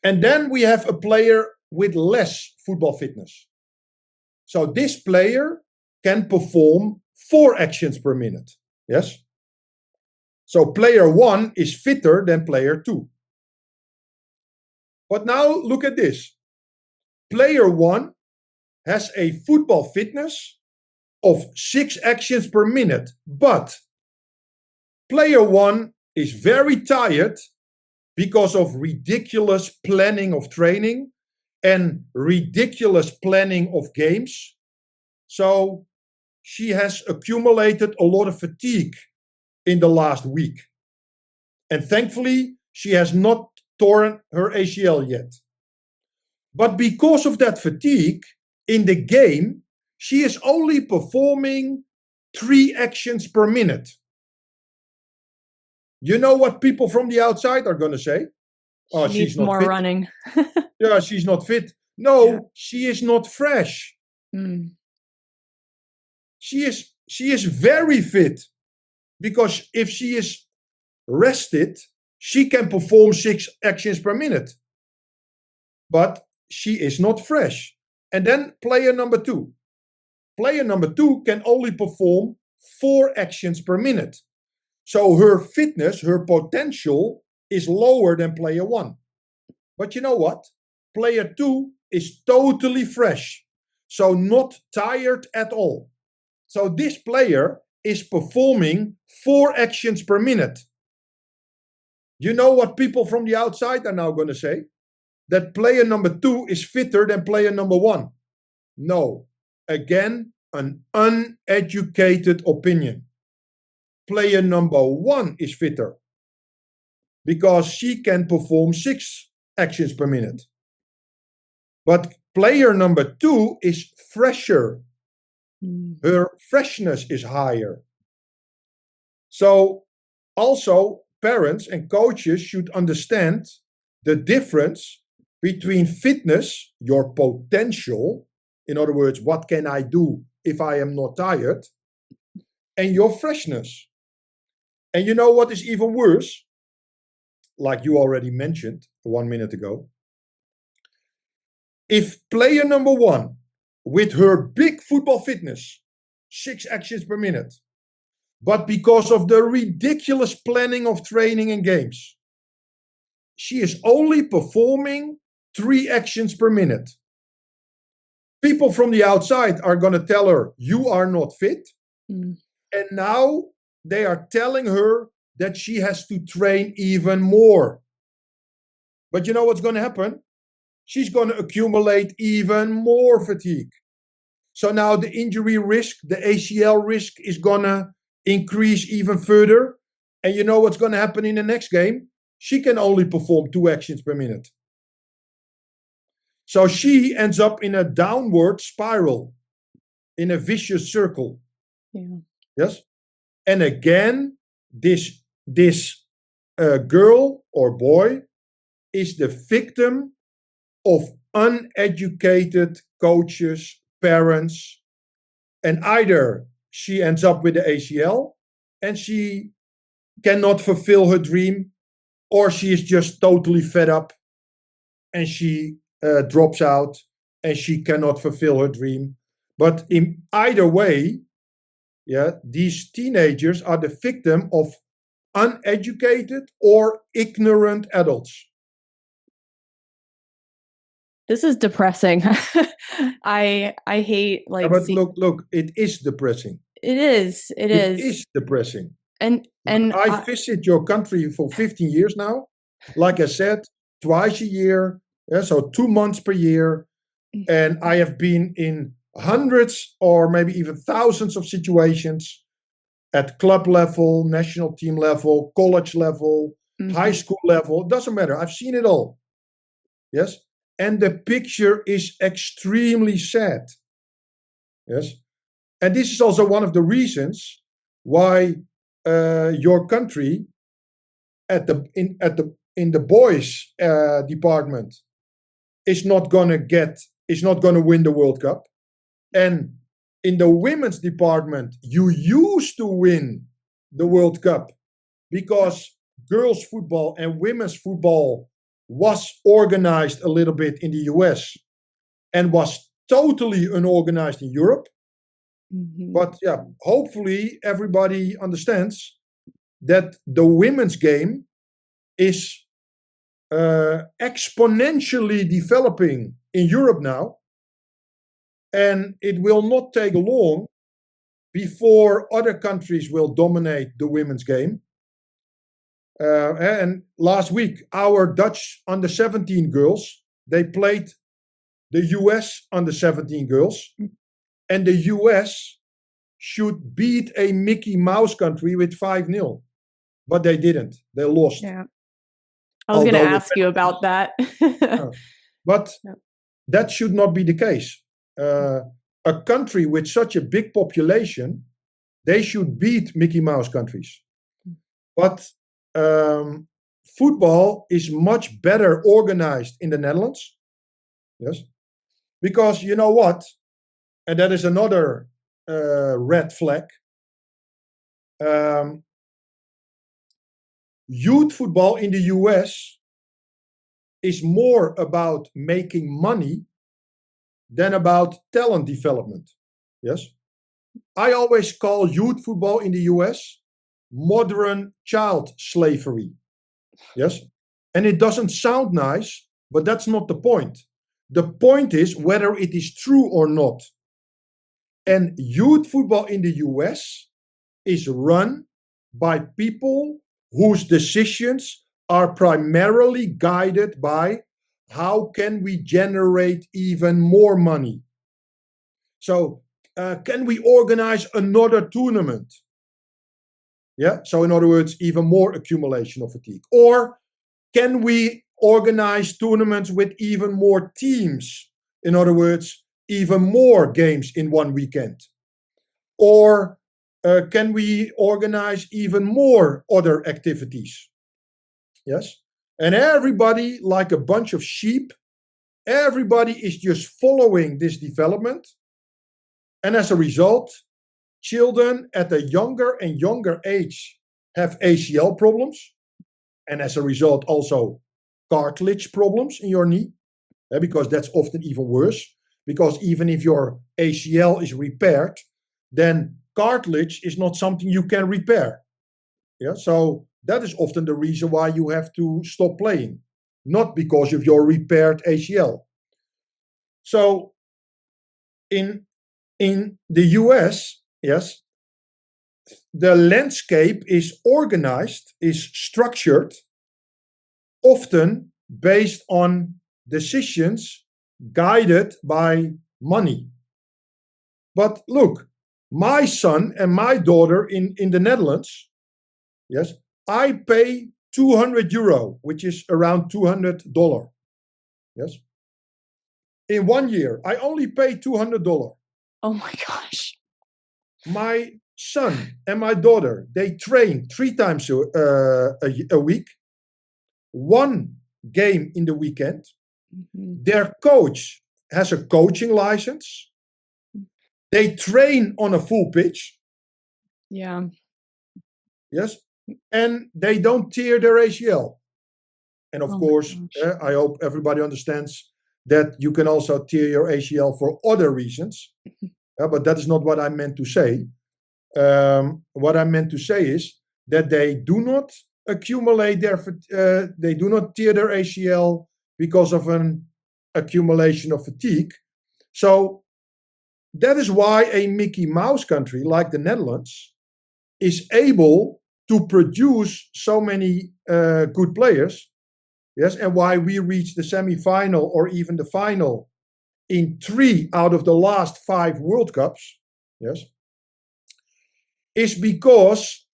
And then we have a player with less football fitness. So this player can perform 4 actions per minute. Yes? So player 1 is fitter than player 2. But now look at this. Player 1 has a football fitness of 6 actions per minute. But player 1 is very tired because of ridiculous planning of training and ridiculous planning of games. So she has accumulated a lot of fatigue in the last week. And thankfully, she has not torn her ACL yet. But because of that fatigue, in the game, she is only performing 3 actions per minute. You know what people from the outside are going to say? Oh, she's not more fit. Running. Yeah, she's not fit. No, she is not fresh. She is very fit because if she is rested, she can perform 6 actions per minute. But she is not fresh. And then player number 2. Player number 2 can only perform 4 actions per minute. So her fitness, her potential is lower than player 1. But you know what? Player 2 is totally fresh. So not tired at all. So this player is performing 4 actions per minute. You know what people from the outside are now going to say? That player number 2 is fitter than player number 1. No. Again, an uneducated opinion. Player number 1 is fitter because she can perform 6 actions per minute. But player number 2 is fresher. Her freshness is higher. So also parents and coaches should understand the difference between fitness, your potential, in other words, what can I do if I am not tired, and your freshness. And you know what is even worse? Like you already mentioned 1 minute ago. If player number 1, with her big football fitness, 6 actions per minute, but because of the ridiculous planning of training and games, she is only performing 3 actions per minute. People from the outside are going to tell her, you are not fit. And now they are telling her that she has to train even more. But you know what's going to happen? She's going to accumulate even more fatigue. So now the injury risk, the ACL risk is going to increase even further And you know what's going to happen in the next game? She can only perform 2 actions per minute. So she ends up in a downward spiral, in a vicious circle. Yeah. Yes. And again, this girl or boy is the victim of uneducated coaches, parents, and either she ends up with the ACL and she cannot fulfill her dream, or she is just totally fed up and she drops out and she cannot fulfill her dream. But in either way, yeah, these teenagers are the victim of uneducated or ignorant adults. This is depressing. I hate like. But look, it is depressing. It is. It is. It is depressing. And I visit your country for 15 years now. Like I said, twice a year, so 2 months per year. And I have been in hundreds or maybe even thousands of situations at club level, national team level, college level, high school level. It doesn't matter. I've seen it all. Yes. And the picture is extremely sad. Yes. And this is also one of the reasons why your country in the boys department is not gonna win the World Cup, and in the women's department you used to win the World Cup because girls football and women's football was organized a little bit in the US and was totally unorganized in Europe. But yeah, hopefully everybody understands that the women's game is exponentially developing in Europe now, and it will not take long before other countries will dominate the women's game. And last week, our Dutch under-17 girls, they played the US under-17 girls, and the US should beat a Mickey Mouse country with 5-0. But they didn't. They lost. Yeah. I was going to ask you about that. But that should not be the case. A country with such a big population, they should beat Mickey Mouse countries. But football is much better organized in the Netherlands. Yes. Because you know what? And that is another red flag. Youth football in the US is more about making money than about talent development. Yes. I always call youth football in the US modern child slavery. Yes. And it doesn't sound nice, but that's not the point. The point is whether it is true or not. And youth football in the US is run by people whose decisions are primarily guided by how can we generate even more money. So can we organize another tournament? Yeah. So in other words, even more accumulation of fatigue. Or can we organize tournaments with even more teams? In other words, even more games in one weekend. Or can we organize even more other activities? Yes. And everybody, like a bunch of sheep, everybody is just following this development. And as a result, children at a younger and younger age have ACL problems. And as a result, also cartilage problems in your knee. Because that's often even worse. Because even if your ACL is repaired, then cartilage is not something you can repair. Yeah, so that is often the reason why you have to stop playing, not because of your repaired ACL. So in the US, yes, the landscape is organized, is structured, often based on decisions guided by money. But look, my son and my daughter in the Netherlands, yes, I pay €200, which is around $200. Yes. In 1 year, I only pay $200. Oh my gosh. My son and my daughter, they train 3 times a week, 1 game in the weekend. Mm-hmm. Their coach has a coaching license. They train on a full pitch. Yeah. Yes. And they don't tear their ACL. And of course, I hope everybody understands that you can also tear your ACL for other reasons. But that is not what I meant to say. What I meant to say is that they do not accumulate they do not tear their ACL because of an accumulation of fatigue. So that is why a Mickey Mouse country like the Netherlands is able to produce so many good players. Yes, and why we reached the semi-final or even the final in 3 out of the last 5 World Cups. Yes, is because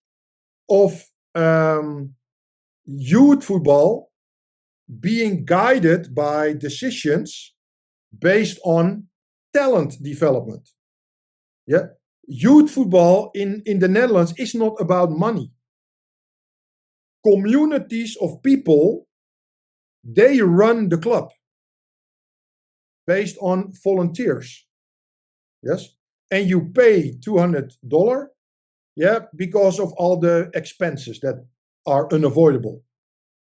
of youth football being guided by decisions based on talent development. Yeah, youth football in the Netherlands is not about money. Communities of people, they run the club based on volunteers. Yes, and you pay $200. Yeah, because of all the expenses that are unavoidable.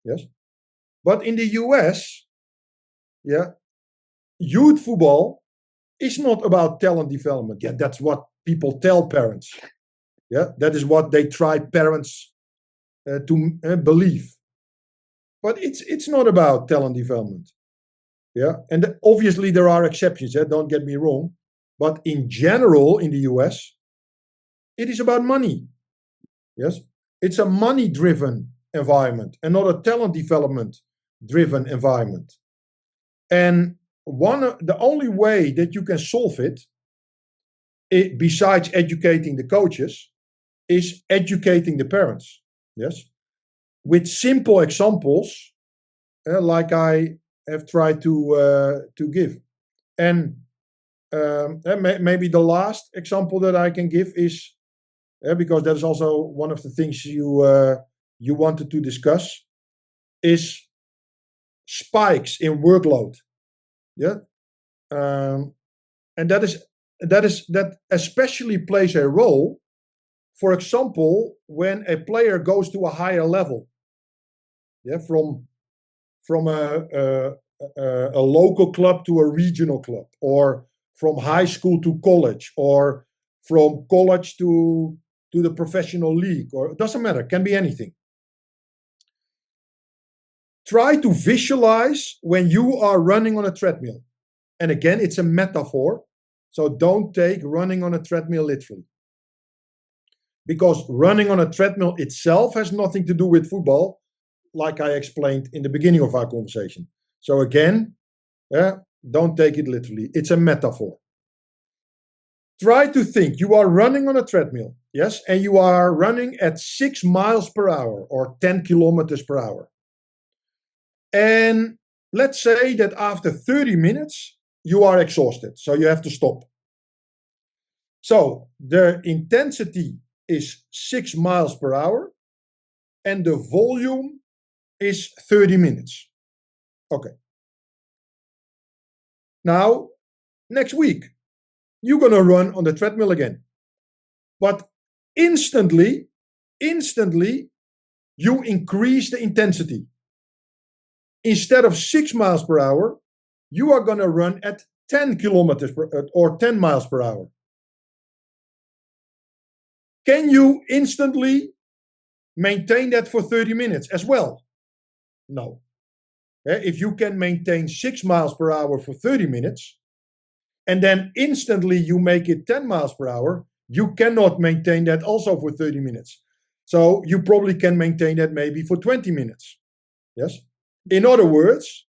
Yes, but in the US, yeah, youth football is not about talent development. Yeah, that's what people tell parents. Yeah, that is what they try parents to believe. But it's not about talent development. Yeah, and obviously there are exceptions. Don't get me wrong, but in general, in the US, it is about money. Yes, it's a money-driven environment and not a talent development-driven environment. And the only way that you can solve it, besides educating the coaches, is educating the parents. Yes, with simple examples, like I have tried to give. And maybe the last example that I can give is, because that is also one of the things you wanted to discuss, is spikes in workload. Yeah, and that especially plays a role. For example, when a player goes to a higher level, yeah, from a local club to a regional club, or from high school to college, or from college to the professional league, or it doesn't matter, it can be anything. Try to visualize when you are running on a treadmill. And again, it's a metaphor, so don't take running on a treadmill literally. Because running on a treadmill itself has nothing to do with football, like I explained in the beginning of our conversation. So again, don't take it literally. It's a metaphor. Try to think you are running on a treadmill, yes, and you are running at 6 miles per hour or 10 kilometers per hour. And let's say that after 30 minutes, you are exhausted, so you have to stop. So the intensity is 6 miles per hour, and the volume is 30 minutes. Okay. Now, next week, you're going to run on the treadmill again. But instantly, you increase the intensity. Instead of 6 miles per hour, you are going to run at 10 kilometers or 10 miles per hour. Can you instantly maintain that for 30 minutes as well? No. If you can maintain 6 miles per hour for 30 minutes, and then instantly you make it 10 miles per hour, you cannot maintain that also for 30 minutes. So you probably can maintain that maybe for 20 minutes. Yes? In other words,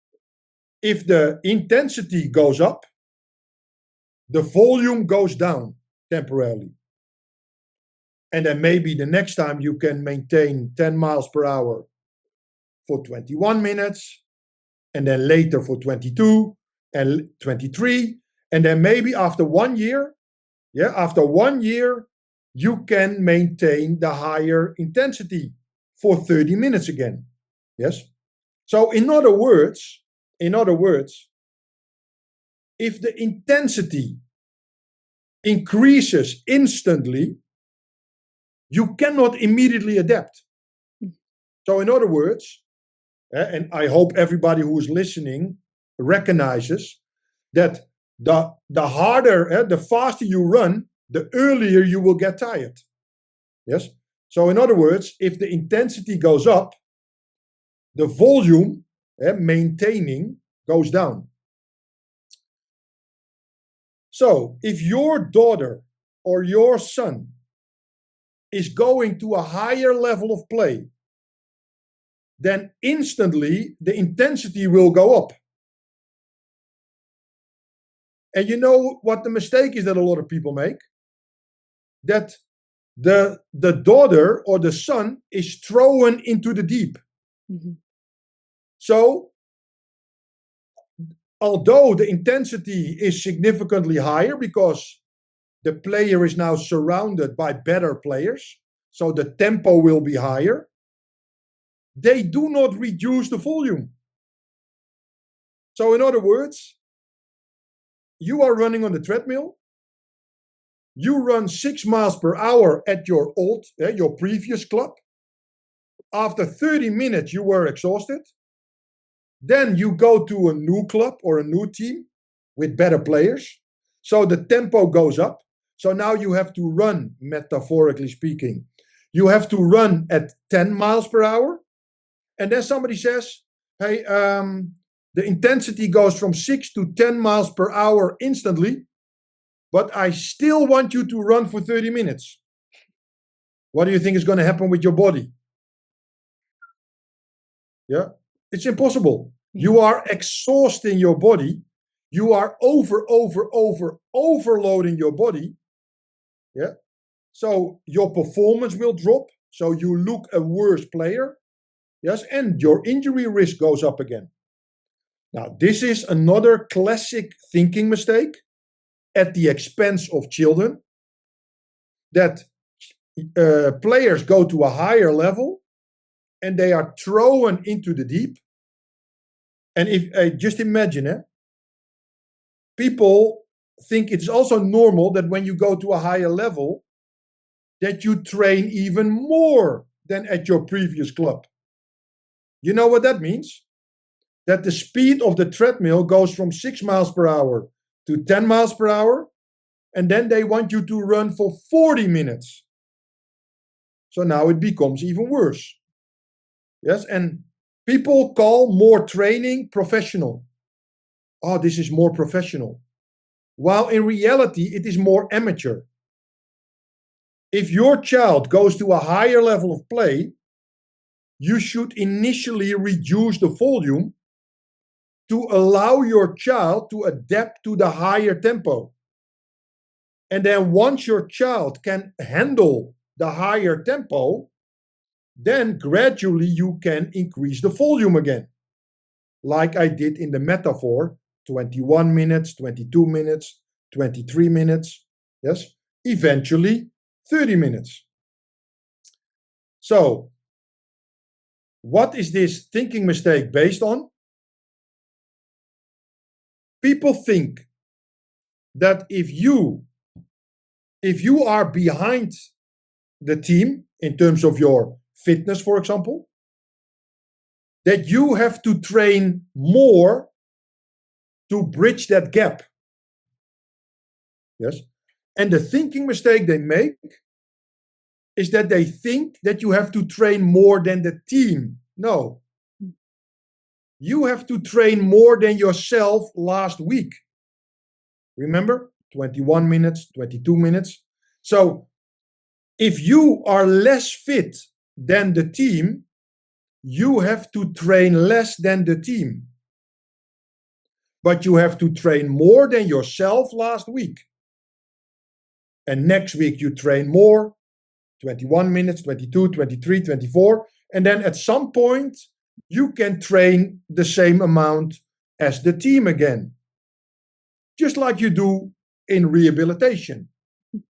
if the intensity goes up, the volume goes down temporarily. And then maybe the next time you can maintain 10 miles per hour for 21 minutes, and then later for 22 and 23. And then maybe after 1 year, you can maintain the higher intensity for 30 minutes again. Yes. So in other words, if the intensity increases instantly, you cannot immediately adapt. So in other words, and I hope everybody who is listening recognizes that the harder, the faster you run, the earlier you will get tired. Yes. So in other words, if the intensity goes up, the volume, maintaining, goes down. So if your daughter or your son is going to a higher level of play, then instantly the intensity will go up. And you know what the mistake is that a lot of people make? That the daughter or the son is thrown into the deep. Mm-hmm. So, although the intensity is significantly higher because the player is now surrounded by better players, so the tempo will be higher, they do not reduce the volume. So in other words, you are running on the treadmill, you run 6 miles per hour at your previous club. After 30 minutes, you were exhausted. Then you go to a new club or a new team with better players. So the tempo goes up. So now you have to run, metaphorically speaking, you have to run at 10 miles per hour. And then somebody says, hey, the intensity goes from 6 to 10 miles per hour instantly, but I still want you to run for 30 minutes. What do you think is going to happen with your body? Yeah, it's impossible. You are exhausting your body. You are overloading your body. Yeah. So your performance will drop. So you look a worse player. Yes. And your injury risk goes up again. Now, this is another classic thinking mistake at the expense of children, that players go to a higher level and they are thrown into the deep. And if just imagine, people think it's also normal that when you go to a higher level, that you train even more than at your previous club. You know what that means? That the speed of the treadmill goes from 6 miles per hour to 10 miles per hour, and then they want you to run for 40 minutes. So now it becomes even worse. Yes, and people call more training professional. Oh, this is more professional. While in reality, it is more amateur. If your child goes to a higher level of play, you should initially reduce the volume to allow your child to adapt to the higher tempo. And then once your child can handle the higher tempo, then gradually you can increase the volume again. Like I did in the metaphor, 21 minutes, 22 minutes, 23 minutes. Yes, eventually 30 minutes. So, what is this thinking mistake based on? People think that if you are behind the team in terms of your fitness, for example, that you have to train more to bridge that gap. Yes. And the thinking mistake they make is that they think that you have to train more than the team. No. You have to train more than yourself last week. Remember? 21 minutes, 22 minutes. So if you are less fit than the team, you have to train less than the team. But you have to train more than yourself last week. And next week you train more. 21 minutes, 22, 23, 24. And then at some point, you can train the same amount as the team again. Just like you do in rehabilitation.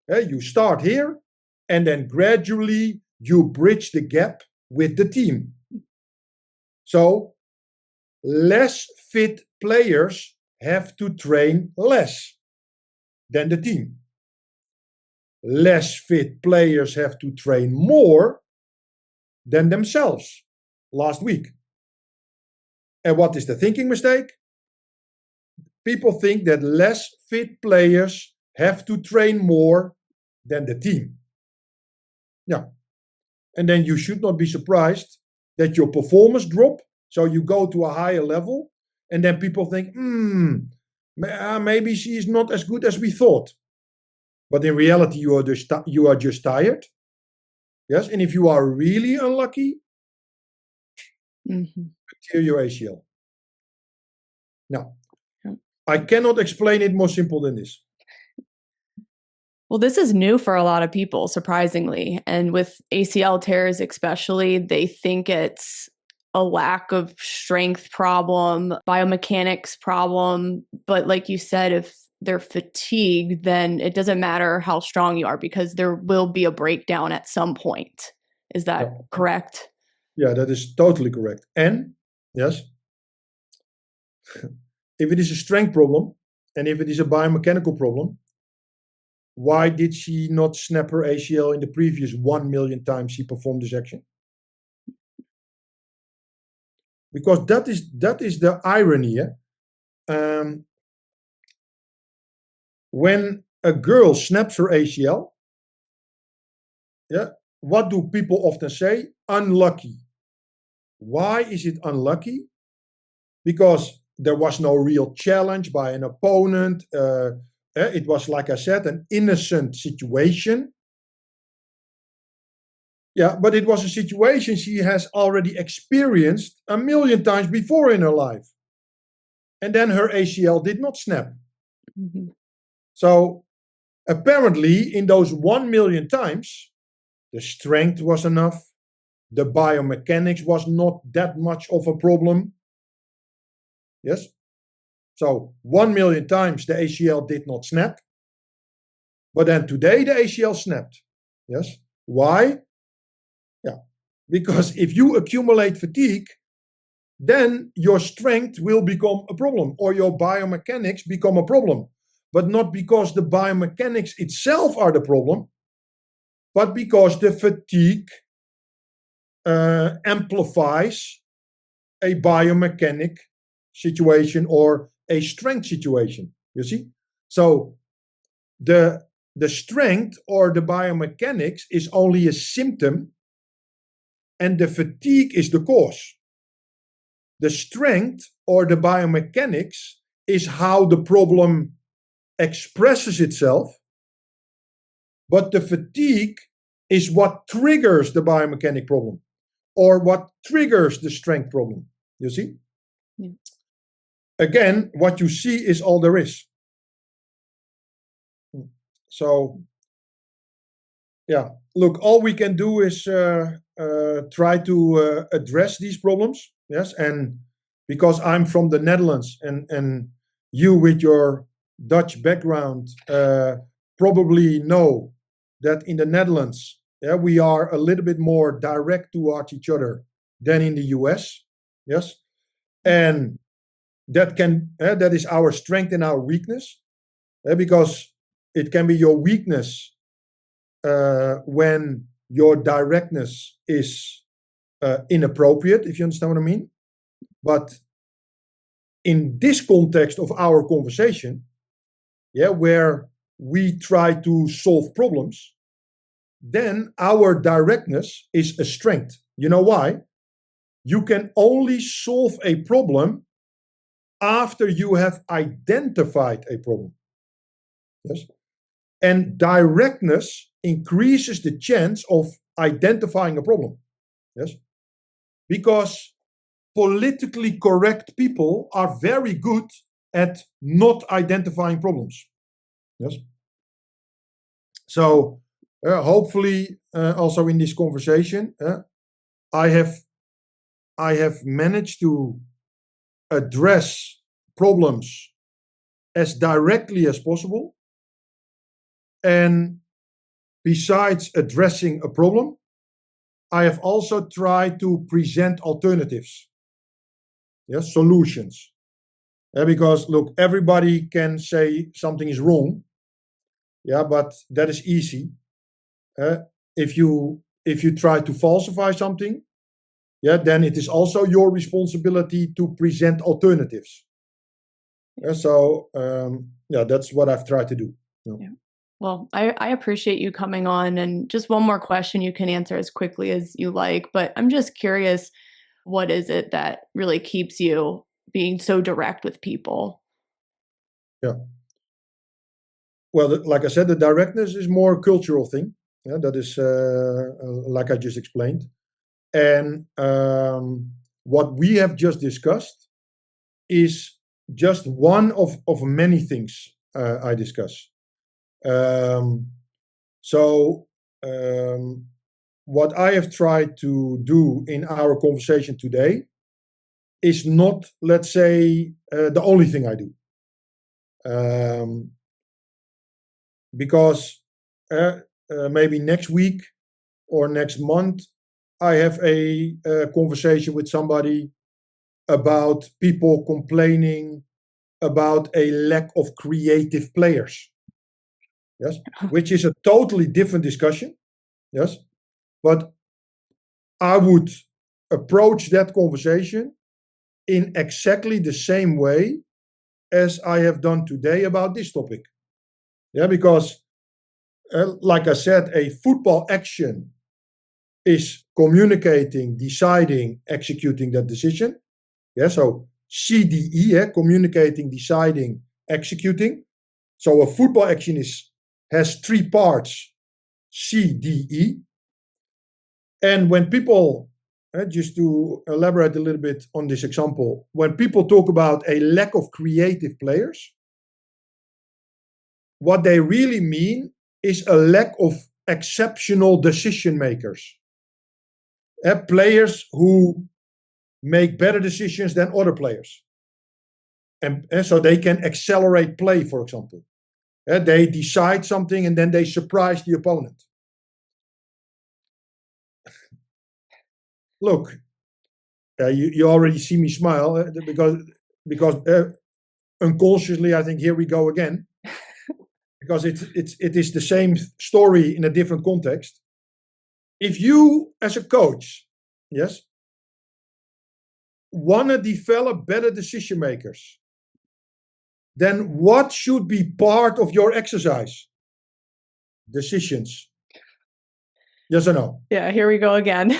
You start here, and then gradually you bridge the gap with the team. So less fit players have to train less than the team. Less fit players have to train more than themselves last week. And what is the thinking mistake? People think that less fit players have to train more than the team. Yeah. And then you should not be surprised that your performance drop. So you go to a higher level, and then people think, maybe she is not as good as we thought. But in reality, you are just tired. Yes, and if you are really unlucky, tear your ACL. Now, I cannot explain it more simple than this. Well, this is new for a lot of people, surprisingly. And with ACL tears especially, they think it's a lack of strength problem, biomechanics problem. But like you said, if they're fatigued, then it doesn't matter how strong you are because there will be a breakdown at some point. Is that correct? Yeah, that is totally correct. And yes, if it is a strength problem and if it is a biomechanical problem, why did she not snap her ACL in the previous 1 million times she performed this action? Because that is the irony. When a girl snaps her ACL, what do people often say? Unlucky. Why is it unlucky? Because there was no real challenge by an opponent. It was, like I said, an innocent situation. Yeah, but it was a situation she has already experienced 1 million times before in her life. And then her ACL did not snap. So apparently in those 1 million times, the strength was enough. The biomechanics was not that much of a problem. Yes? So 1 million times the ACL did not snap. But then today the ACL snapped. Yes? Why? Yeah. Because if you accumulate fatigue, then your strength will become a problem or your biomechanics become a problem. But not because the biomechanics itself are the problem, but because the fatigue amplifies a biomechanic situation or a strength situation. You see? So the strength or the biomechanics is only a symptom, and the fatigue is the cause. The strength or the biomechanics is how the problem expresses itself, but the fatigue is what triggers the biomechanic problem or what triggers the strength problem. You see? Yeah. Again, what you see is all there is. So, yeah, look, all we can do is try to address these problems. Yes, and because I'm from the Netherlands and you with your Dutch background probably know that in the Netherlands, we are a little bit more direct towards each other than in the US. Yes, and that is our strength and our weakness, because it can be your weakness when your directness is inappropriate, if you understand what I mean. But in this context of our conversation, where we try to solve problems, then our directness is a strength. You know why? You can only solve a problem after you have identified a problem. Yes. And directness increases the chance of identifying a problem. Yes. Because politically correct people are very good at not identifying problems. Yes. So Hopefully, also in this conversation, I have managed to address problems as directly as possible. And besides addressing a problem, I have also tried to present alternatives, yes, solutions. Because look, everybody can say something is wrong, but that is easy. If you try to falsify something, then it is also your responsibility to present alternatives. So that's what I've tried to do. Yeah. Well, I appreciate you coming on, and just one more question, you can answer as quickly as you like, but I'm just curious, what is it that really keeps you being so direct with people? Yeah. Well, like I said, the directness is more a cultural thing. That is like I just explained. And what we have just discussed is just one of many things I discuss. So what I have tried to do in our conversation today is not, let's say, the only thing I do. Because maybe next week or next month, I have a conversation with somebody about people complaining about a lack of creative players. Yes, which is a totally different discussion. Yes, but I would approach that conversation in exactly the same way as I have done today about this topic. Because like I said, a football action is communicating, deciding, executing that decision. So CDE, communicating, deciding, executing. So a football action has three parts, CDE. And when people, just to elaborate a little bit on this example, when people talk about a lack of creative players, what they really mean is a lack of exceptional decision makers. Players who make better decisions than other players. And so they can accelerate play, for example. They decide something and then they surprise the opponent. Look, you already see me smile because unconsciously I think here we go again. Because it is the same story in a different context. If you, as a coach, want to develop better decision makers, then what should be part of your exercise? Decisions. Yes or no? Yeah, here we go again.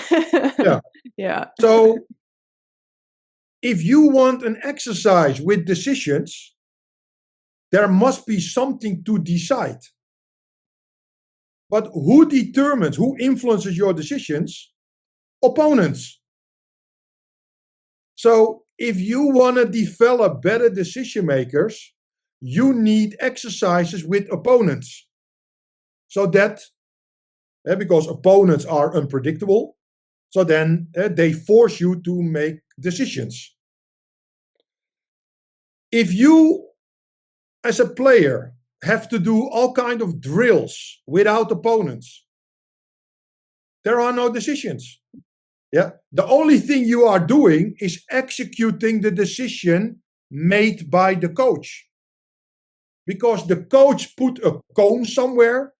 Yeah. So if you want an exercise with decisions, there must be something to decide. But who determines, who influences your decisions? Opponents. So if you want to develop better decision makers, you need exercises with opponents. So that, because opponents are unpredictable, so then they force you to make decisions. If you, as a player, have to do all kinds of drills without opponents, there are no decisions. The only thing you are doing is executing the decision made by the coach. Because the coach put a cone somewhere,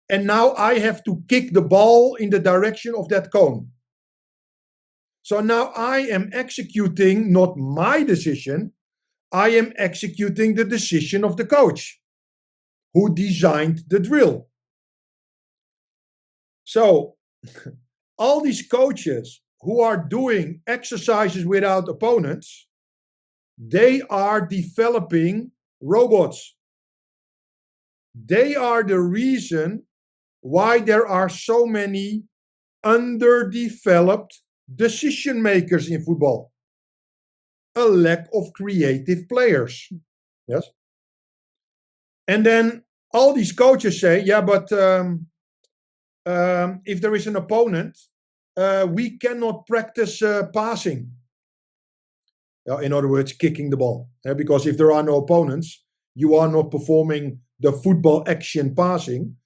and now I have to kick the ball in the direction of that cone. So now I am executing not my decision, I am executing the decision of the coach who designed the drill. So all these coaches who are doing exercises without opponents, they are developing robots. They are the reason why there are so many underdeveloped decision makers in football. A lack of creative players. Yes. And then all these coaches say, but if there is an opponent, we cannot practice passing. In other words, kicking the ball. Because if there are no opponents, you are not performing the football action passing,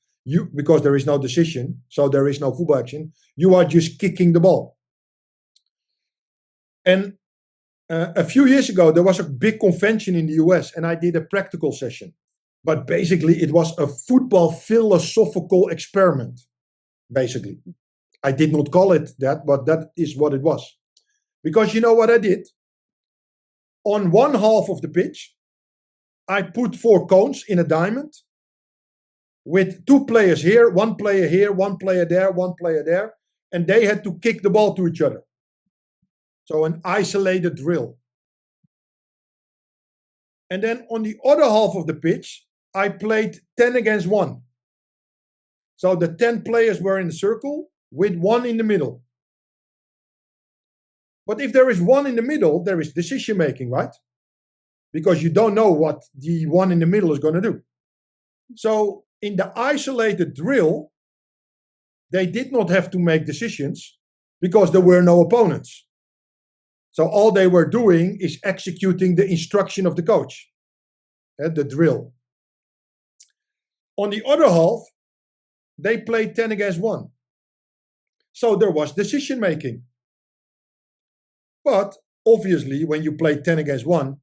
because there is no decision, so there is no football action. You are just kicking the ball. And a few years ago, there was a big convention in the US, and I did a practical session. But basically, it was a football philosophical experiment, basically. I did not call it that, but that is what it was. Because you know what I did? On one half of the pitch, I put 4 cones in a diamond with 2 players here, 1 player here, 1 player there, 1 player there, and they had to kick the ball to each other. So an isolated drill. And then on the other half of the pitch, I played 10 against 1. So the 10 players were in a circle with 1 in the middle. But if there is 1 in the middle, there is decision making, right? Because you don't know what the 1 in the middle is going to do. So in the isolated drill, they did not have to make decisions because there were no opponents. So all they were doing is executing the instruction of the coach, the drill. On the other half, they played 10 against 1. So there was decision making. But obviously, when you play 10 against 1,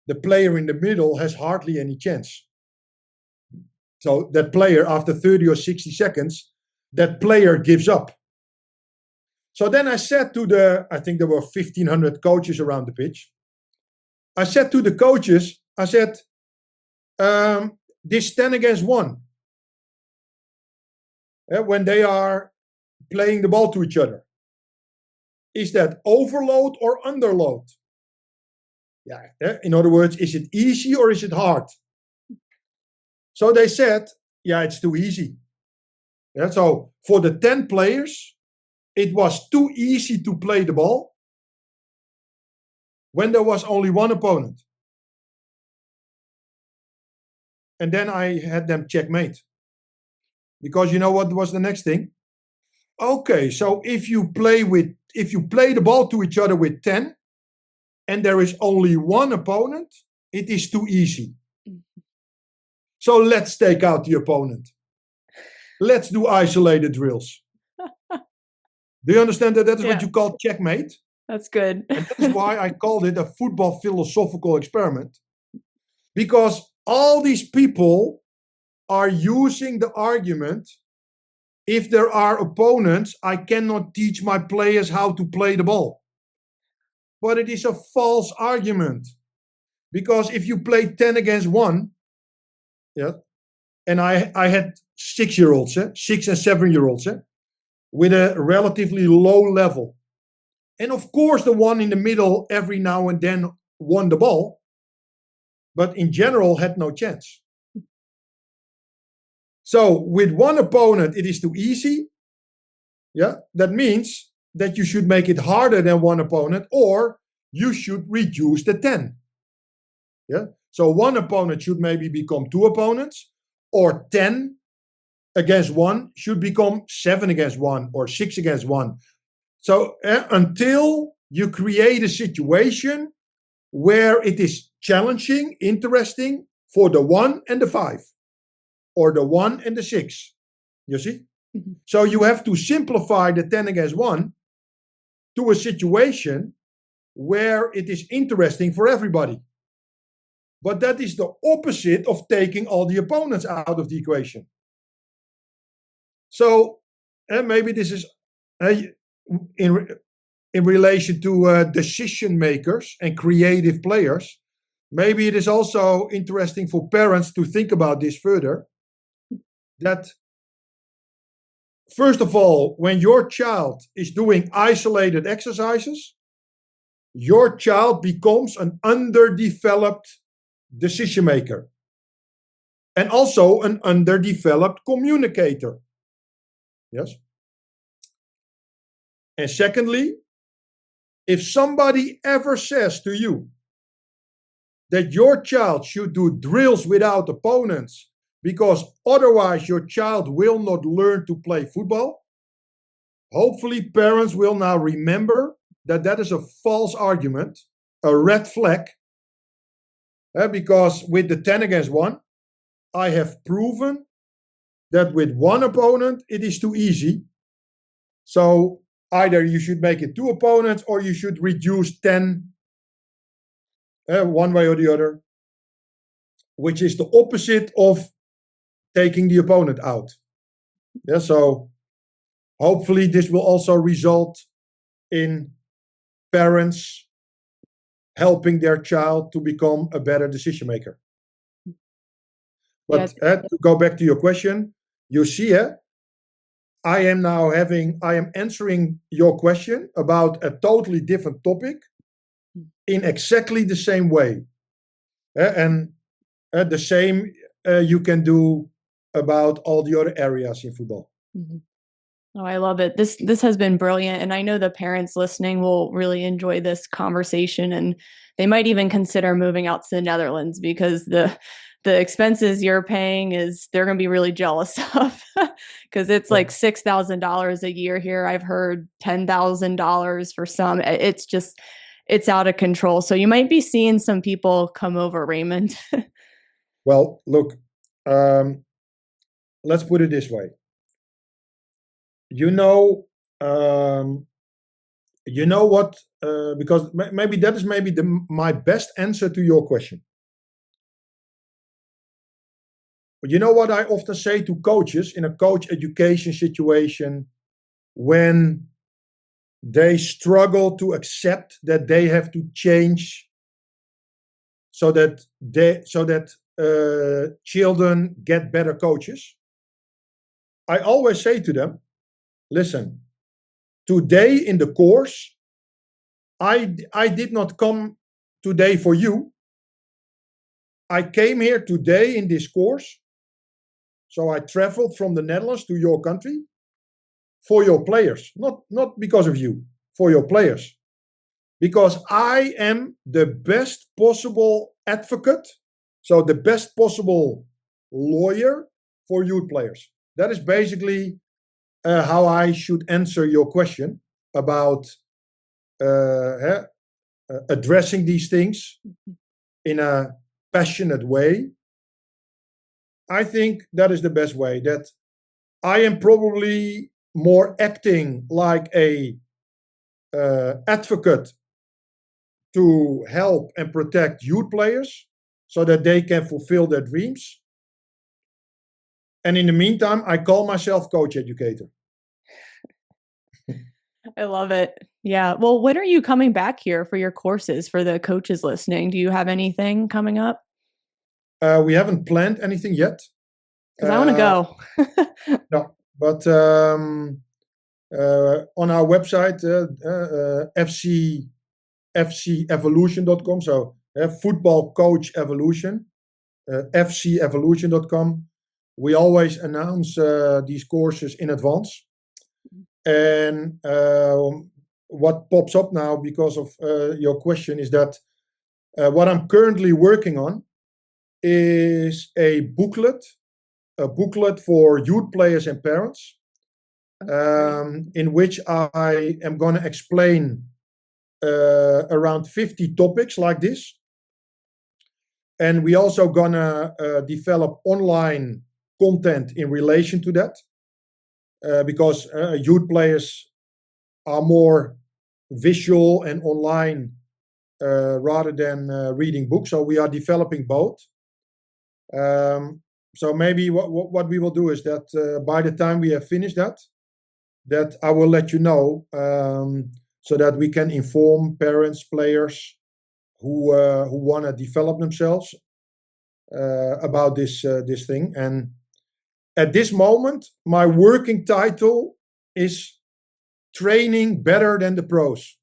the player in the middle has hardly any chance. So that player, after 30 or 60 seconds, that player gives up. So then I said to I think there were 1,500 coaches around the pitch. I said to the coaches, I said, this 10 against 1, when they are playing the ball to each other, is that overload or underload? Yeah. In other words, is it easy or is it hard? So they said, yeah, it's too easy. Yeah, so for the 10 players, it was too easy to play the ball when there was only 1 opponent. And then I had them checkmate. Because you know what was the next thing? Okay, so if you play the ball to each other with 10 and there is only 1 opponent, it is too easy. So let's take out the opponent. Let's do isolated drills. Do you understand that? That is what you call checkmate. That's good. And that is why I called it a football philosophical experiment. Because all these people are using the argument, if there are opponents, I cannot teach my players how to play the ball. But it is a false argument. Because if you play 10 against 1, and I had 6-year-olds, 6 and 7-year-olds, with a relatively low level. And of course, the one in the middle every now and then won the ball, but in general had no chance. So with 1 opponent, it is too easy. Yeah, that means that you should make it harder than 1 opponent, or you should reduce the 10. Yeah, so 1 opponent should maybe become 2 opponents, or 10 against 1 should become 7 against 1 or 6 against 1. So until you create a situation where it is challenging, interesting for the 1 and the 5, or the 1 and the 6. You see? Mm-hmm. So you have to simplify the 10 against 1 to a situation where it is interesting for everybody. But that is the opposite of taking all the opponents out of the equation. So maybe this is in relation to decision makers and creative players. Maybe it is also interesting for parents to think about this further. That first of all, when your child is doing isolated exercises, your child becomes an underdeveloped decision maker and also an underdeveloped communicator. Yes. And secondly, if somebody ever says to you that your child should do drills without opponents because otherwise your child will not learn to play football. Hopefully, parents will now remember that that is a false argument, a red flag, because with the 10 against 1, I have proven that with one opponent, it is too easy. So either you should make it 2 opponents or you should reduce 10 one way or the other, which is the opposite of taking the opponent out. Yeah, so hopefully this will also result in parents helping their child to become a better decision maker. But to go back to your question, you see, I am answering your question about a totally different topic in exactly the same way. And the same you can do about all the other areas in football. Mm-hmm. Oh, I love it. This has been brilliant. And I know the parents listening will really enjoy this conversation, and they might even consider moving out to the Netherlands, because the expenses you're paying they're going to be really jealous of, because it's like $6,000 a year here. I've heard $10,000 for some. It's out of control. So you might be seeing some people come over, Raymond. Well, look, let's put it this way. You know what? Because maybe that is my best answer to your question. You know what I often say to coaches in a coach education situation when they struggle to accept that they have to change so that children get better coaches? I always say to them, listen, today in the course, I did not come today for you. I came here today in this course. So I traveled from the Netherlands to your country for your players, not because of you, for your players. Because I am the best possible advocate, so the best possible lawyer for youth players. That is basically how I should answer your question about addressing these things in a passionate way. I think that is the best way. That I am probably more acting like a advocate to help and protect youth players so that they can fulfill their dreams. And in the meantime, I call myself coach educator. I love it. Yeah. Well, when are you coming back here for your courses, for the coaches listening? Do you have anything coming up? We haven't planned anything yet. Because I want to go. No, but on our website, fcevolution.com, so football coach evolution, fcevolution.com. We always announce these courses in advance. And what pops up now because of your question is that what I'm currently working on is a booklet for youth players and parents, in which I am going to explain around 50 topics like this. And we also going to develop online content in relation to that, because youth players are more visual and online rather than reading books. So we are developing both. So maybe what we will do is that by the time we have finished that I will let you know, so that we can inform parents, players who want to develop themselves about this thing. And at this moment, my working title is Training Better Than the Pros.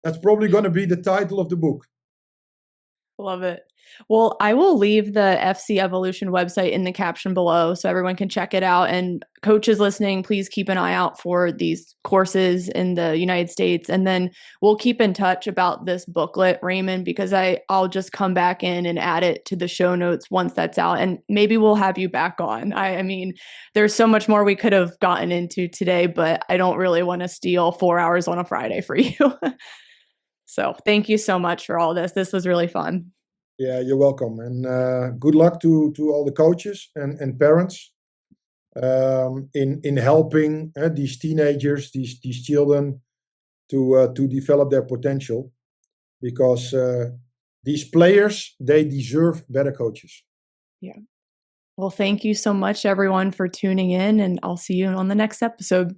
That's probably going to be the title of the book. Love it. Well, I will leave the FC Evolution website in the caption below so everyone can check it out. And coaches listening, please keep an eye out for these courses in the United States. And then we'll keep in touch about this booklet, Raymond, because I'll just come back in and add it to the show notes once that's out. And maybe we'll have you back on. I mean, there's so much more we could have gotten into today, but I don't really want to steal 4 hours on a Friday for you. So thank you so much for all this. This was really fun. Yeah, you're welcome. And good luck to all the coaches and parents in helping these teenagers, these children to develop their potential, because these players, they deserve better coaches. Yeah. Well, thank you so much, everyone, for tuning in, and I'll see you on the next episode.